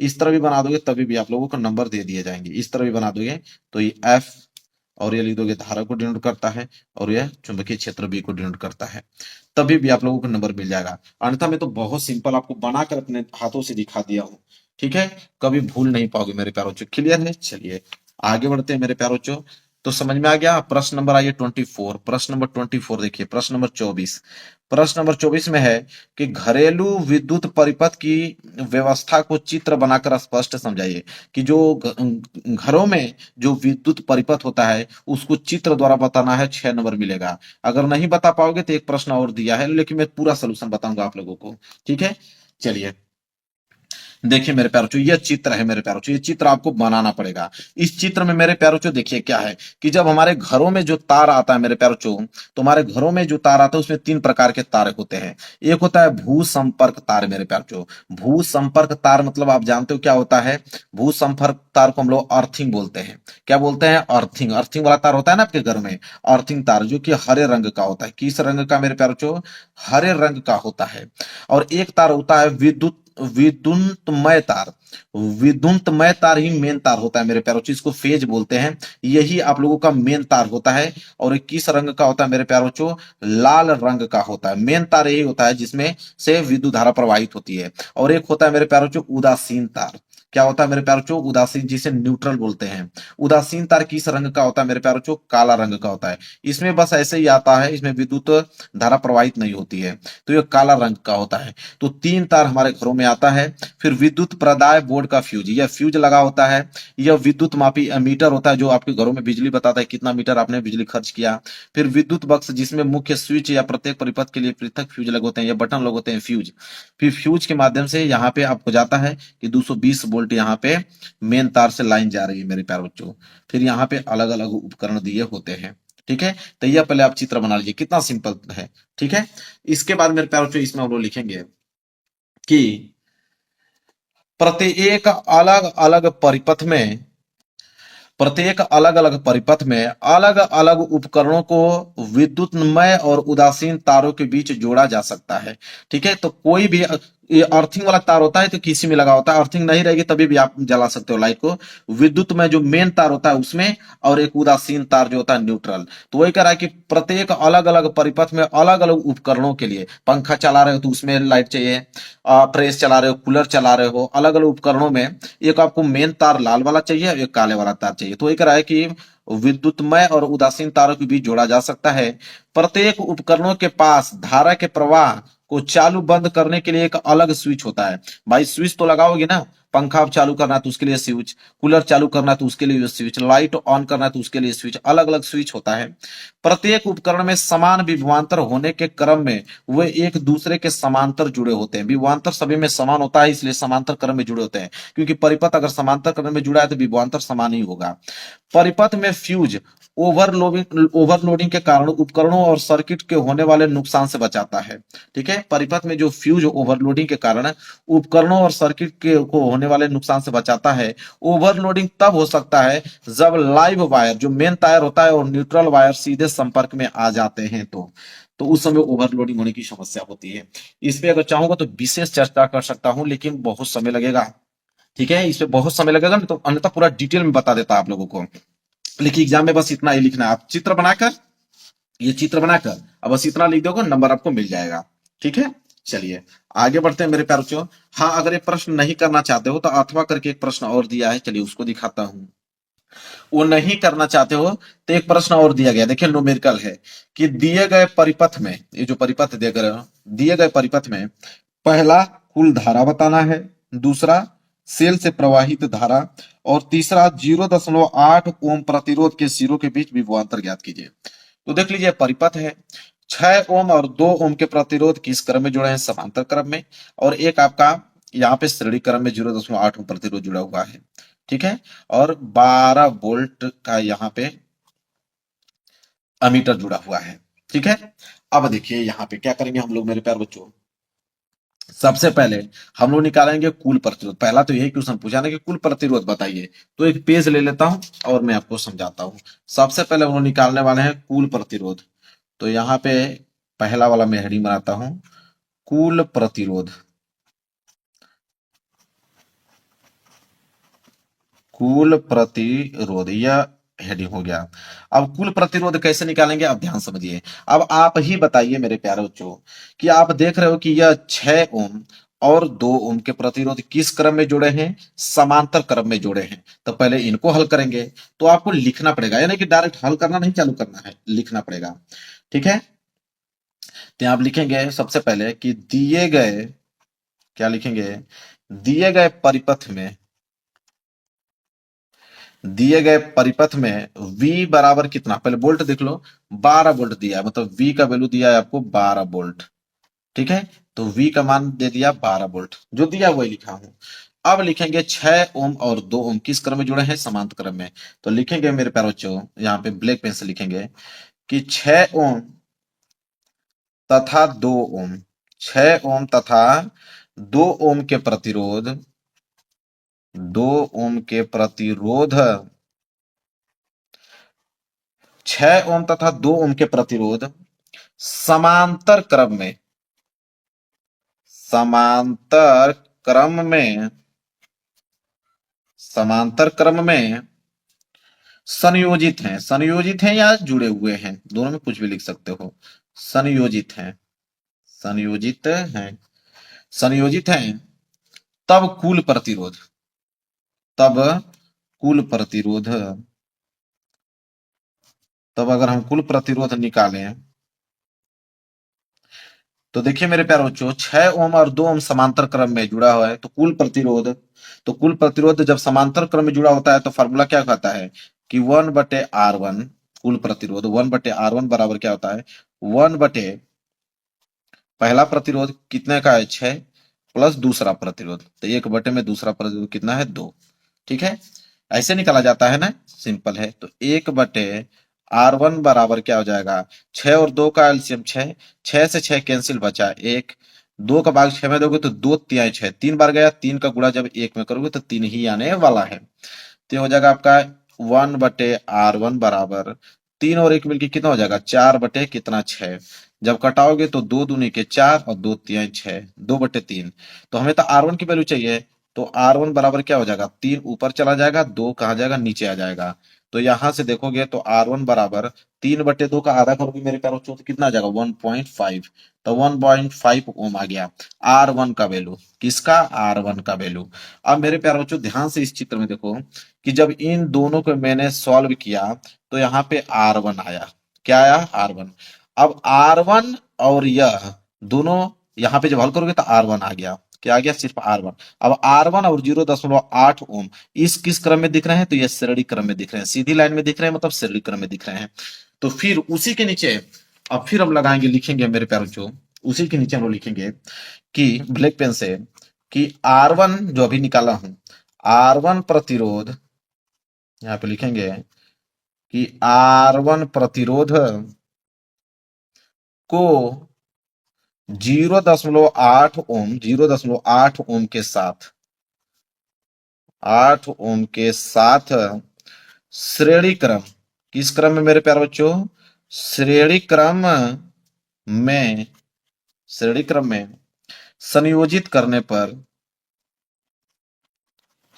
इस तरह भी बना दोगे तभी भी आप लोगों को नंबर दे दिए जाएंगे। इस तरह भी बना दोगे तो ये एफ, और ये लिख दोगे धारा को डिनोट करता है, और यह चुंबकीय क्षेत्र बी को डिनोट करता है, तभी भी आप लोगों को नंबर मिल जाएगा। अन्यथा मैं तो बहुत सिंपल आपको बनाकर अपने हाथों से दिखा दिया हूं, ठीक है, कभी भूल नहीं पाओगे मेरे प्यारों बच्चों। क्लियर है, चलिए आगे बढ़ते हैं मेरे प्यारों बच्चों। तो समझ में आ गया। प्रश्न नंबर आइए 24, प्रश्न नंबर 24 देखिए, प्रश्न नंबर 24, प्रश्न नंबर 24 में है कि घरेलू विद्युत परिपथ की व्यवस्था को चित्र बनाकर स्पष्ट समझाइए। कि जो घरों में जो विद्युत परिपथ होता है उसको चित्र द्वारा बताना है, 6 नंबर मिलेगा। अगर नहीं बता पाओगे तो एक प्रश्न और दिया है, लेकिन मैं पूरा सोल्यूशन बताऊंगा आप लोगों को, ठीक है। चलिए देखिए मेरे प्यारों, ये चित्र है मेरे प्यारों, ये चित्र आपको बनाना पड़ेगा। इस चित्र में मेरे प्यारों देखिए क्या है कि जब हमारे घरों में जो तार आता है मेरे प्यारों, तो हमारे घरों में जो तार आता है उसमें 3 प्रकार के तार होते हैं। एक होता है भू संपर्क तार मेरे प्यारों। भू संपर्क तार मतलब आप जानते हो क्या होता है। भू संपर्क तार को हम लोग अर्थिंग बोलते हैं। क्या बोलते हैं, अर्थिंग। अर्थिंग वाला तार होता है ना आपके घर में, अर्थिंग तार जो कि हरे रंग का होता है। किस रंग का मेरे प्यारों, हरे रंग का होता है। और एक तार होता है विद्युत विद्युतमय तार। विद्युतमय तार ही मेन तार होता है मेरे प्यारों, इसको फेज बोलते हैं। यही आप लोगों का मेन तार होता है। और किस रंग का होता है मेरे प्यारों, लाल रंग का होता है। मेन तार यही होता है जिसमें से विद्युत धारा प्रवाहित होती है। और एक होता है मेरे प्यारों उदासीन तार। क्या होता है मेरे प्यारों, उदासीन, जिसे न्यूट्रल बोलते हैं। उदासीन तार किस रंग का होता है मेरे प्यारों, काला रंग का होता है। इसमें बस ऐसे ही आता है, इसमें विद्युत धारा प्रवाहित नहीं होती है, तो ये काला रंग का होता है। तो 3 तार हमारे घरों में आता है। फिर विद्युत प्रदाय बोर्ड का फ्यूज, यह फ्यूज लगा होता है। यह विद्युत मापी मीटर होता है जो आपके घरों में बिजली बताता है कितना मीटर आपने बिजली खर्च किया। फिर विद्युत बक्स जिसमें मुख्य स्विच या प्रत्येक परिपथ के लिए पृथक फ्यूज लगे होते हैं, या बटन लगे होते हैं फ्यूज। फिर फ्यूज के माध्यम से यहाँ पे आपको जाता है कि 220 वोल्ट यहाँ पे मेन तार से लाइन जा रही है मेरे प्यारे बच्चों। फिर यहाँ पे अलग अलग उपकरण दिए होते हैं, ठीक है। तो यह पहले आप चित्र बना लीजिए, कितना सिंपल है, ठीक है। इसके बाद मेरे प्यारे बच्चों इसमें हम लोग लिखेंगे कि प्रत्येक अलग अलग परिपथ में, प्रत्येक अलग अलग परिपथ में अलग अलग उपकरणों को विद्युतमय और उदासीन तारों के बीच जोड़ा जा सकता है, ठीक है। तो कोई भी ये अर्थिंग वाला तार होता है तो किसी में लगा होता है, अर्थिंग नहीं रहेगी तभी भी आप जला सकते हो लाइट को। विद्युत में जो मेन तार होता है उसमें, और एक उदासीन तार जो होता है न्यूट्रल। तो वही कह रहा है कि प्रत्येक अलग अलग परिपथ में अलग अलग उपकरणों के लिए, पंखा चला रहे हो तो उसमें लाइट चाहिए, प्रेस चला रहे हो, कूलर चला रहे हो, अलग अलग उपकरणों में एक आपको मेन तार लाल वाला चाहिए, एक काले वाला तार चाहिए। तो वही कह रहा है कि विद्युतमय और उदासीन तारों के बीच जोड़ा जा सकता है। प्रत्येक उपकरणों के पास धारा के प्रवाह को चालू बंद करने के लिए एक अलग स्विच होता है। भाई स्विच तो लगाओगे ना, पंखा आप चालू करना है तो उसके लिए स्विच, कूलर चालू करना है तो उसके लिए स्विच, लाइट ऑन करना है तो उसके लिए स्विच, अलग अलग स्विच होता है। प्रत्येक उपकरण में समान विभवांतर होने के क्रम में वे एक दूसरे के समांतर जुड़े होते हैं। विभवांतर सभी में समान होता है, इसलिए समांतर क्रम में जुड़े होते हैं, क्योंकि परिपथ अगर समांतर क्रम में जुड़ा है तो विभवांतर समान ही होगा। परिपथ में फ्यूज ओवरलोडिंग के कारण उपकरणों और सर्किट के होने वाले नुकसान से बचाता है। ठीक है, परिपथ में जो फ्यूज ओवरलोडिंग के कारण उपकरणों और सर्किट के को होने वाले नुकसान से बचाता है। ओवरलोडिंग तब हो सकता है जब लाइव वायर, जो मेन तार होता है, और न्यूट्रल वायर सीधे संपर्क में आ जाते हैं, तो उस समय ओवरलोडिंग होने की समस्या होती है। इस पे अगर चाहूंगा तो विशेष चर्चा कर सकता हूं, लेकिन बहुत समय लगेगा। ठीक है, इस पे बहुत समय लगेगा, नहीं तो अन्यथा पूरा डिटेल में बता देता आप लोगों को। लेकिन एग्जाम में बस इतना ही लिखना है, आप चित्र बनाकर, ये चित्र बनाकर अब बस इतना लिख दोगे, नंबर आपको मिल जाएगा। ठीक है, चलिए आगे बढ़ते हैं मेरे प्यारे बच्चों। हाँ, अगर ये प्रश्न नहीं करना चाहते हो तो अथवा करके एक प्रश्न और दिया है, चलिए उसको दिखाता हूं। वो नहीं करना चाहते हो तो एक प्रश्न और दिया गया, देखिए न्यूमेरिकल है कि दिए गए परिपथ में, ये जो परिपथ दे गए, दिए गए परिपथ में पहला कुल धारा बताना है, दूसरा सेल से प्रवाहित धारा, और तीसरा 0.8 ओम प्रतिरोध के सिरों के बीच विभवांतर ज्ञात कीजिए। तो देख लीजिए परिपथ है, 6 ओम और 2 ओम के प्रतिरोध किस क्रम में जुड़े हैं, समांतर क्रम में, और एक आपका यहाँ पे श्रेणी क्रम में 0.8 ओम प्रतिरोध जुड़ा हुआ है। ठीक है, और 12 वोल्ट का यहाँ पे अमीटर जुड़ा हुआ है। ठीक है, अब देखिए यहाँ पे क्या करेंगे हम लोग मेरे प्यारे बच्चों। सबसे पहले हम लोग निकालेंगे कुल प्रतिरोध। पहला तो यही क्वेश्चन पूछा ना कि कुल प्रतिरोध बताइए, तो एक पेज ले लेता हूं और मैं आपको समझाता हूं। सबसे पहले हम लोग निकालने वाले हैं कुल प्रतिरोध। तो यहाँ पे पहला वाला मैं हेडिंग बनाता हूं, कुल प्रतिरोध। कुल प्रतिरोध, यह हेडिंग हो गया। अब कुल प्रतिरोध कैसे निकालेंगे, अब ध्यान समझिए। अब आप ही बताइए मेरे प्यारे बच्चों कि आप देख रहे हो कि यह 6 ओम और 2 ओम के प्रतिरोध किस क्रम में जुड़े हैं, समांतर क्रम में जुड़े हैं। तो पहले इनको हल करेंगे, तो आपको लिखना पड़ेगा, यानी कि डायरेक्ट हल करना नहीं चालू करना है, लिखना पड़ेगा। ठीक है, तो आप लिखेंगे सबसे पहले कि दिए गए, क्या लिखेंगे, दिए गए परिपथ में, दिए गए परिपथ में V बराबर कितना, पहले वोल्ट देख लो, 12 वोल्ट दिया है, मतलब V का वैल्यू दिया है आपको 12 वोल्ट। ठीक है, तो V का मान दे दिया 12 वोल्ट, जो दिया वही लिखा हूं। अब लिखेंगे 6 ओम और 2 ओम किस क्रम में जुड़े हैं, समांतर क्रम में। तो लिखेंगे मेरे प्यारे बच्चों, यहाँ पे ब्लैक पेन से लिखेंगे कि 6 ओम तथा 2 ओम, 6 ओम तथा 2 ओम के प्रतिरोध, 2 ओम के प्रतिरोध, 6 ओम तथा 2 ओम के प्रतिरोध समांतर क्रम में, समांतर क्रम में, समांतर क्रम में संयोजित हैं, संयोजित हैं या जुड़े हुए हैं, दोनों में कुछ भी लिख सकते हो। संयोजित हैं, संयोजित हैं, संयोजित हैं, तब कुल प्रतिरोध, तब कुल प्रतिरोध, तब अगर हम कुल प्रतिरोध निकालें तो देखिए मेरे प्यारे बच्चों, 6 ओम और 2 ओम समांतर क्रम में जुड़ा हुआ है, तो कुल प्रतिरोध, तो कुल प्रतिरोध जब समांतर क्रम में जुड़ा होता है तो फॉर्मूला क्या कहता है कि 1/R1, कुल प्रतिरोध 1/R1 बराबर क्या होता है, 1 बटे पहला प्रतिरोध कितने का है 6 प्लस दूसरा प्रतिरोध, तो 1 बटे में दूसरा प्रतिरोध कितना है 2। ठीक है, ऐसे निकाला जाता है ना, सिंपल है। तो 1 बटे R1 बराबर क्या हो जाएगा, 6 और 2 का एलसीएम 6, 6 से 6 कैंसिल बचा 1, 2 का भाग 6 में दोगे तो 2 तिहाई 6, 3 बार गया, 3 का गुणा जब 1 में करोगे तो 3 ही आने वाला है। तो हो जाएगा आपका 1/R1 बराबर 3 और 1 मिलकर कितना हो जाएगा, 4 बटे कितना 6, जब कटाओगे तो 2 दूनी के 4 और 2 तिहाई 6, 2/3। तो हमें तो R1 की वैल्यू चाहिए, तो R1 बराबर क्या हो जाएगा, 3 ऊपर चला जाएगा, 2 कहा जाएगा नीचे आ जाएगा। तो यहां से देखोगे तो R1 बराबर 3/2 का आधा करोगे मेरे प्यारे बच्चों तो कितना आ जाएगा 1.5, तो 1.5 ओम आ गया R1 का वैल्यू, किसका, R1 का वैल्यू। अब मेरे प्यारे बच्चों ध्यान से इस चित्र में देखो कि जब इन दोनों को मैंने सॉल्व किया तो यहाँ पे R1 आया, क्या आया R1। अब R1 और यह दोनों यहाँ पे जब हल करोगे तो R1 आ गया, क्या आ गया, सिर्फ R1। अब R1 और 0.8 ओम इस किस क्रम में दिख रहे हैं, तो ये श्रेणी क्रम में दिख रहे हैं, सीधी लाइन में दिख रहे हैं, मतलब श्रेणी क्रम में दिख रहे हैं। तो फिर उसी के नीचे अब फिर हम लगाएंगे, लिखेंगे मेरे प्यारे बच्चों, उसी के नीचे हम लोग लिखेंगे कि ब्लैक पेन से कि R1 जो अभी निकाला हूं, R1 प्रतिरोध, यहाँ पे लिखेंगे कि R1 प्रतिरोध को 0.8 ओम के साथ 8 ओम के साथ श्रेणी क्रम, किस क्रम में मेरे प्यारे बच्चों, श्रेणी क्रम में, श्रेणी क्रम में संयोजित करने पर,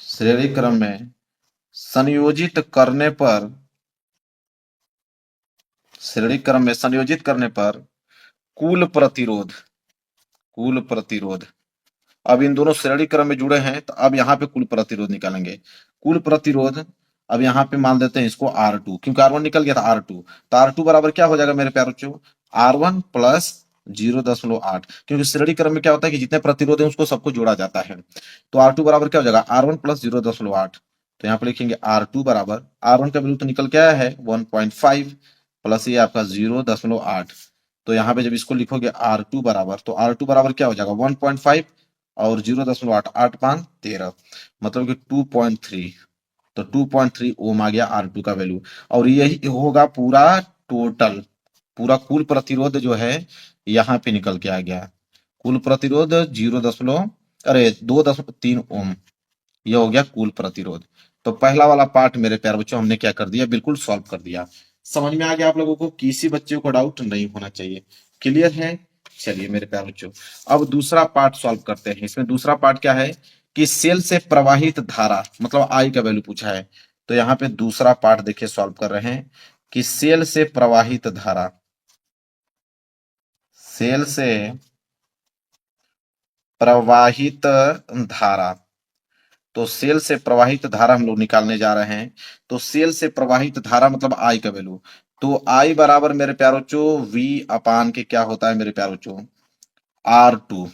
श्रेणी क्रम में संयोजित करने पर, श्रेणी क्रम में संयोजित करने पर कुल प्रतिरोध, कुल प्रतिरोध, अब इन दोनों श्रेणी क्रम में जुड़े हैं तो अब यहाँ पे कुल प्रतिरोध निकालेंगे। कुल प्रतिरोध अब यहाँ पे मान देते हैं इसको R2, क्योंकि R1 निकल गया था R2, तो R2 बराबर क्या हो जाएगा मेरे प्यारे बच्चों, R1 प्लस 0.8, क्योंकि श्रेणी क्रम में क्या होता है कि जितने प्रतिरोध है उसको सबको जोड़ा जाता है। तो R2 बराबर क्या हो जाएगा, R1 प्लस 0.8, तो यहाँ पे लिखेंगे R2 बराबर, R1 का वैल्यू तो निकल के आया है 1.5 प्लस ये आपका 0.8, तो यहाँ पे जब इसको लिखोगे R2 बराबर, तो R2 बराबर क्या हो जाएगा 1.5 और 0.8, 8 5 13, मतलब कि 2.3, तो 2.3 ओम आ गया R2 का वैल्यू। और यही होगा पूरा टोटल, पूरा कुल प्रतिरोध जो है यहाँ पे निकल के आ गया, कुल प्रतिरोध 2.3 ओम, ये हो गया कुल प्रतिरोध। तो पहला वाला पार्ट मेरे प्यारे बच्चों हमने क्या कर दिया, बिल्कुल सॉल्व कर दिया। समझ में आ गया आप लोगों को, किसी बच्चे को डाउट नहीं होना चाहिए, क्लियर है। चलिए मेरे प्यारे बच्चों, अब दूसरा पार्ट सॉल्व करते हैं। इसमें दूसरा पार्ट क्या है कि सेल से प्रवाहित धारा, मतलब आई का वैल्यू पूछा है, तो यहाँ पे दूसरा पार्ट देखिए सॉल्व कर रहे हैं कि सेल से प्रवाहित धारा, सेल से प्रवाहित धारा, तो सेल से प्रवाहित धारा हम लोग निकालने जा रहे हैं। तो सेल से प्रवाहित धारा मतलब आई का वैल्यू, तो आई बराबर मेरे प्यारो बच्चों V अपान के क्या होता है मेरे प्यारो बच्चों, R2।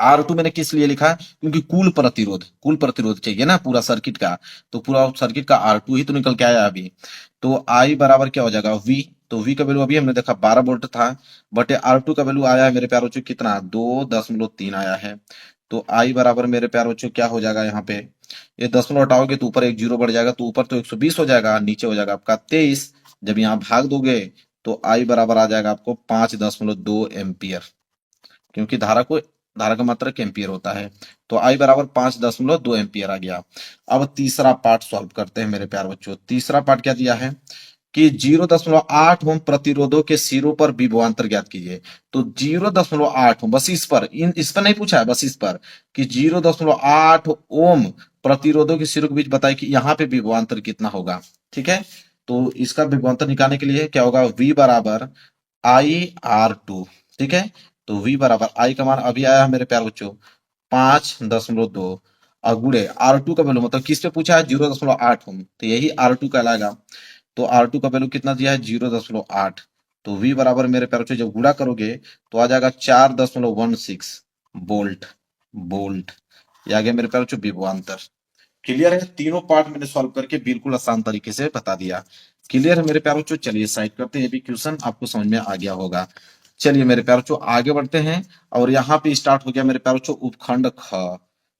R2 मैंने किस लिए लिखा, क्योंकि कुल प्रतिरोध चाहिए ना पूरा सर्किट का, तो पूरा सर्किट का R2 ही तो निकल के आया अभी। तो I बराबर क्या हो जाएगा V, तो V का वैल्यू अभी हमने देखा 12 वोल्ट था, बटे R2 का वैल्यू आया है मेरे प्यारे बच्चों कितना, 2.3 आया है। तो I बराबर मेरे प्यारे बच्चों क्या हो जाएगा, यहाँ पे ये दशमलव हटाओगे तो ऊपर एक जीरो बढ़ जाएगा, तो ऊपर तो 120 हो जाएगा, नीचे हो जाएगा आपका 23, जब यहाँ भाग दोगे तो I बराबर आ जाएगा आपको 5.2 एम्पियर, क्योंकि धारा का मात्रक एम्पियर होता है। तो आई बराबर 5.2 एम्पियर आ गया। अब तीसरा पार्ट सॉल्व करते हैं मेरे प्यारे बच्चों। तीसरा पार्ट क्या दिया है कि 0.8 ओम प्रतिरोधों के सिरों पर विभवांतर ज्ञात कीजिए। तो 0.8 ओम, बस इस पर नहीं पूछा है, बस इस पर कि 0.8 ओम प्रतिरोधों के सिरों के बीच बताए कि यहाँ पे विभवांतर कितना होगा। ठीक है, तो इसका विभवांतर निकालने के लिए क्या होगा, V बराबर IR2। ठीक है, तो V बराबर I का मान अभी आया है मेरे प्यारे बच्चों 5.2 अगुड़े R2 का वैल्यू, मतलब किस पे पूछा है 0.8 ओम, तो यही R2 कहलाएगा। तो R2 का वैल्यू कितना दिया है 0.8, तो V बराबर मेरे प्यारे बच्चों जब गुणा करोगे तो आ जाएगा 4.16 वोल्ट, वोल्ट, ये आ गया मेरे प्यारे बच्चों विभवांतर। क्लियर है, तीनों पार्ट मैंने सॉल्व करके बिल्कुल आसान तरीके से बता दिया। क्लियर है मेरे प्यारे बच्चों, चलिए साइड करते हैं, ये भी क्वेश्चन आपको समझ में आ गया होगा। चलिए मेरे प्यारे बच्चों आगे बढ़ते हैं, और यहाँ पे स्टार्ट हो गया मेरे प्यारे बच्चों उपखंड ख।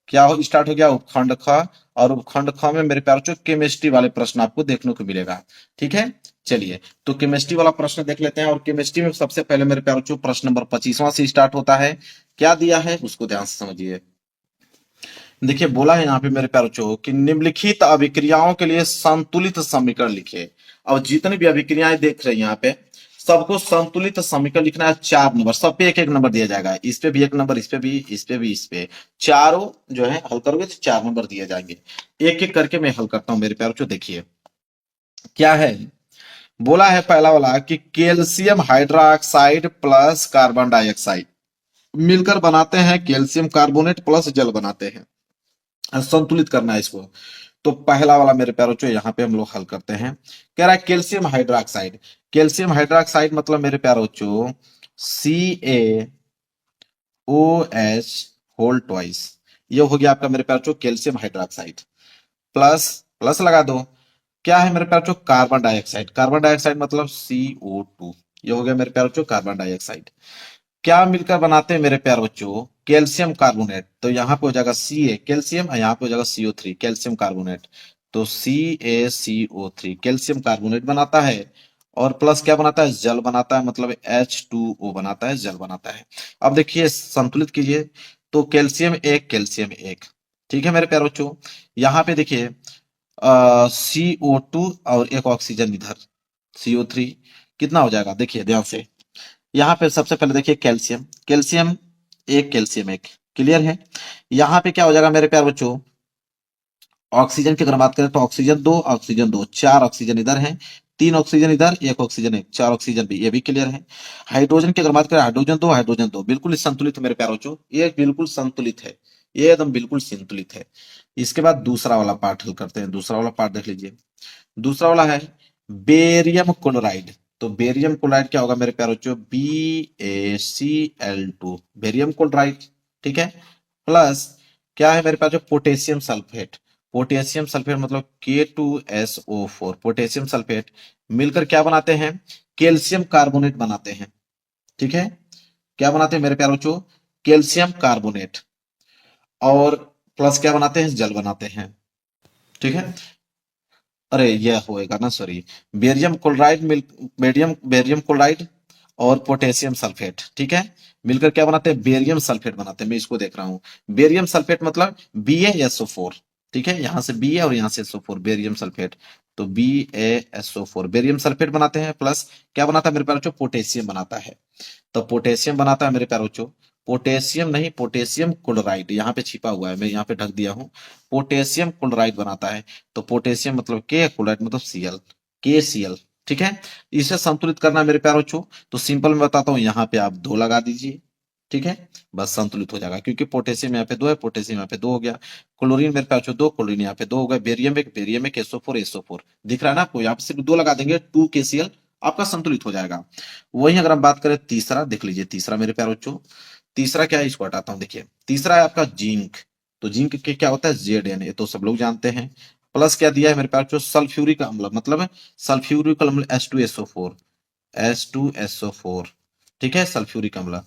क्या हो स्टार्ट हो गया, उपखंड ख, और उपखंड ख में मेरे प्यारे बच्चों केमिस्ट्री वाले प्रश्न आपको देखने को मिलेगा। ठीक है, चलिए तो केमिस्ट्री वाला प्रश्न देख लेते हैं। और केमिस्ट्री में सबसे पहले मेरे प्यारे बच्चों प्रश्न नंबर 25वां से स्टार्ट होता है। क्या दिया है उसको ध्यान से समझिए। देखिए बोला है यहाँ पे मेरे प्यारे बच्चों कि निम्नलिखित अभिक्रियाओं के लिए संतुलित समीकरण लिखे। और जितनी भी अभिक्रियाएं देख रहे हैं यहाँ पे सबको संतुलित समीकरण लिखना है, 4 नंबर, सब पे एक एक नंबर दिया जाएगा, इस पे भी एक नंबर, इस पे भी, इस पे भी, इस पे, चारों जो है हल करोगे तो 4 नंबर दिए जाएंगे। एक एक करके मैं हल करता हूं मेरे प्यारे बच्चों। देखिए क्या है, बोला है पहला वाला कि calcium hydroxide plus carbon dioxide मिलकर बनाते हैं कैल्शियम कार्बोनेट प्लस जल बनाते हैं, संतुलित करना है इसको। तो पहला वाला मेरे प्यारे बच्चों यहाँ पे हम लोग हल करते हैं। कह रहा है कैल्शियम हाइड्रोक्साइड, कैल्शियम हाइड्रोक्साइड मतलब मेरे प्यारे बच्चों OH होल ट्वाइस, ये हो गया आपका मेरे प्यार बच्चों कैल्शियम हाइड्रोक्साइड, प्लस प्लस लगा दो, क्या है मेरे प्यार बच्चों कार्बन डाइऑक्साइड, कार्बन डाइऑक्साइड मतलब CO2, ये हो गया मेरे प्यार बच्चों कार्बन डाइऑक्साइड। क्या मिलकर बनाते हैं मेरे प्यार बच्चों कैल्शियम कार्बोनेट, तो यहाँ पे हो जाएगा Ca कैल्शियम और यहाँ पे हो जाएगा CO3 कैल्शियम कार्बोनेट, तो CaCO3 कैल्शियम कार्बोनेट बनाता है, और प्लस क्या बनाता है जल बनाता है, मतलब H2O बनाता है, जल बनाता है। अब देखिए संतुलित कीजिए, तो कैल्शियम एक, ठीक है मेरे प्यार बच्चों। यहाँ पे देखिए CO2 और एक ऑक्सीजन इधर CO3, कितना हो जाएगा देखिए ध्यान से। यहाँ पे सबसे पहले देखिए कैल्शियम, कैल्शियम एक, क्लियर है। यहाँ पे क्या हो जाएगा मेरे प्यार बच्चों, ऑक्सीजन की अगर बात करें तो ऑक्सीजन दो, चार ऑक्सीजन इधर हैं, तीन ऑक्सीजन इधर, एक ऑक्सीजन एक, चार ऑक्सीजन भी, ये भी क्लियर है। हाइड्रोजन की अगर बात करें हाइड्रोजन दो, बिल्कुल संतुलित है मेरे प्यार बच्चों, ये बिल्कुल संतुलित है, ये एकदम बिल्कुल संतुलित है। इसके बाद दूसरा वाला पार्ट हल करते हैं, दूसरा वाला पार्ट देख लीजिए। दूसरा वाला है बेरियम क्लोराइड, तो बेरियम क्लोराइड क्या होगा मेरे प्यारे बच्चों BaCl2, बेरियम क्लोराइड, ठीक है। प्लस क्या है मेरे पास जो पोटेशियम सल्फेट, पोटेशियम सल्फेट मतलब K2SO4, पोटेशियम सल्फेट मिलकर क्या बनाते हैं कैल्शियम कार्बोनेट बनाते हैं, ठीक है। क्या बनाते हैं मेरे प्यारे बच्चों कैल्शियम कार्बोनेट, और प्लस क्या बनाते हैं जल बनाते हैं, ठीक है। अरे यह होएगा ना, सॉरी, बेरियम क्लोराइड मिल बेरियम क्लोराइड और पोटेशियम सल्फेट, ठीक है, मिलकर क्या बनाते हैं बेरियम सल्फेट बनाते हैं। मैं इसको देख रहा हूँ, बेरियम सल्फेट मतलब BaSO4, ठीक है, यहां से Ba और यहां से SO4, बेरियम सल्फेट, तो BaSO4 बेरियम सल्फेट बनाते हैं, प्लस क्या बनाता है मेरे प्यारे बच्चों पोटेशियम बनाता है, तो पोटेशियम बनाता है मेरे प्यारे बच्चों, पोटेशियम नहीं पोटेशियम क्लोराइड यहाँ पे छिपा हुआ है, मैं यहाँ पे ढक दिया हूँ, पोटेशियम क्लोराइड बनाता है, तो पोटेशियम मतलब के, क्लोराइड मतलब Cl, KCl, ठीक है। इसे संतुलित करना है मेरे प्यारे बच्चों, तो सिंपल मैं बताता हूँ, यहाँ पे आप 2 लगा दीजिए, ठीक है, बस संतुलित हो जाएगा, क्योंकि पोटेशियम यहाँ पे 2 है, पोटेशियम यहाँ पे 2 हो गया, क्लोरीन मेरे पास 2, क्लोरीन यहाँ पे 2 हो गया, बेरियम एक SO4 दिख रहा है ना आपको, यहाँ पे सिर्फ 2 लगा देंगे 2KCl, आपका संतुलित हो जाएगा। वहीं अगर हम बात करें तीसरा, देख लीजिए तीसरा मेरे प्यारे बच्चों, तीसरा क्या है इसको हटाता हूं, देखिए तीसरा है आपका जिंक, तो जिंक के क्या होता है Zn, ये तो सब लोग जानते हैं। प्लस क्या दिया है मेरे पास जो सल्फ्यूरिक अम्ल, मतलब सल्फ्यूरिक अम्ल H2SO4, H2SO4, ठीक है, सल्फ्यूरिक अम्ल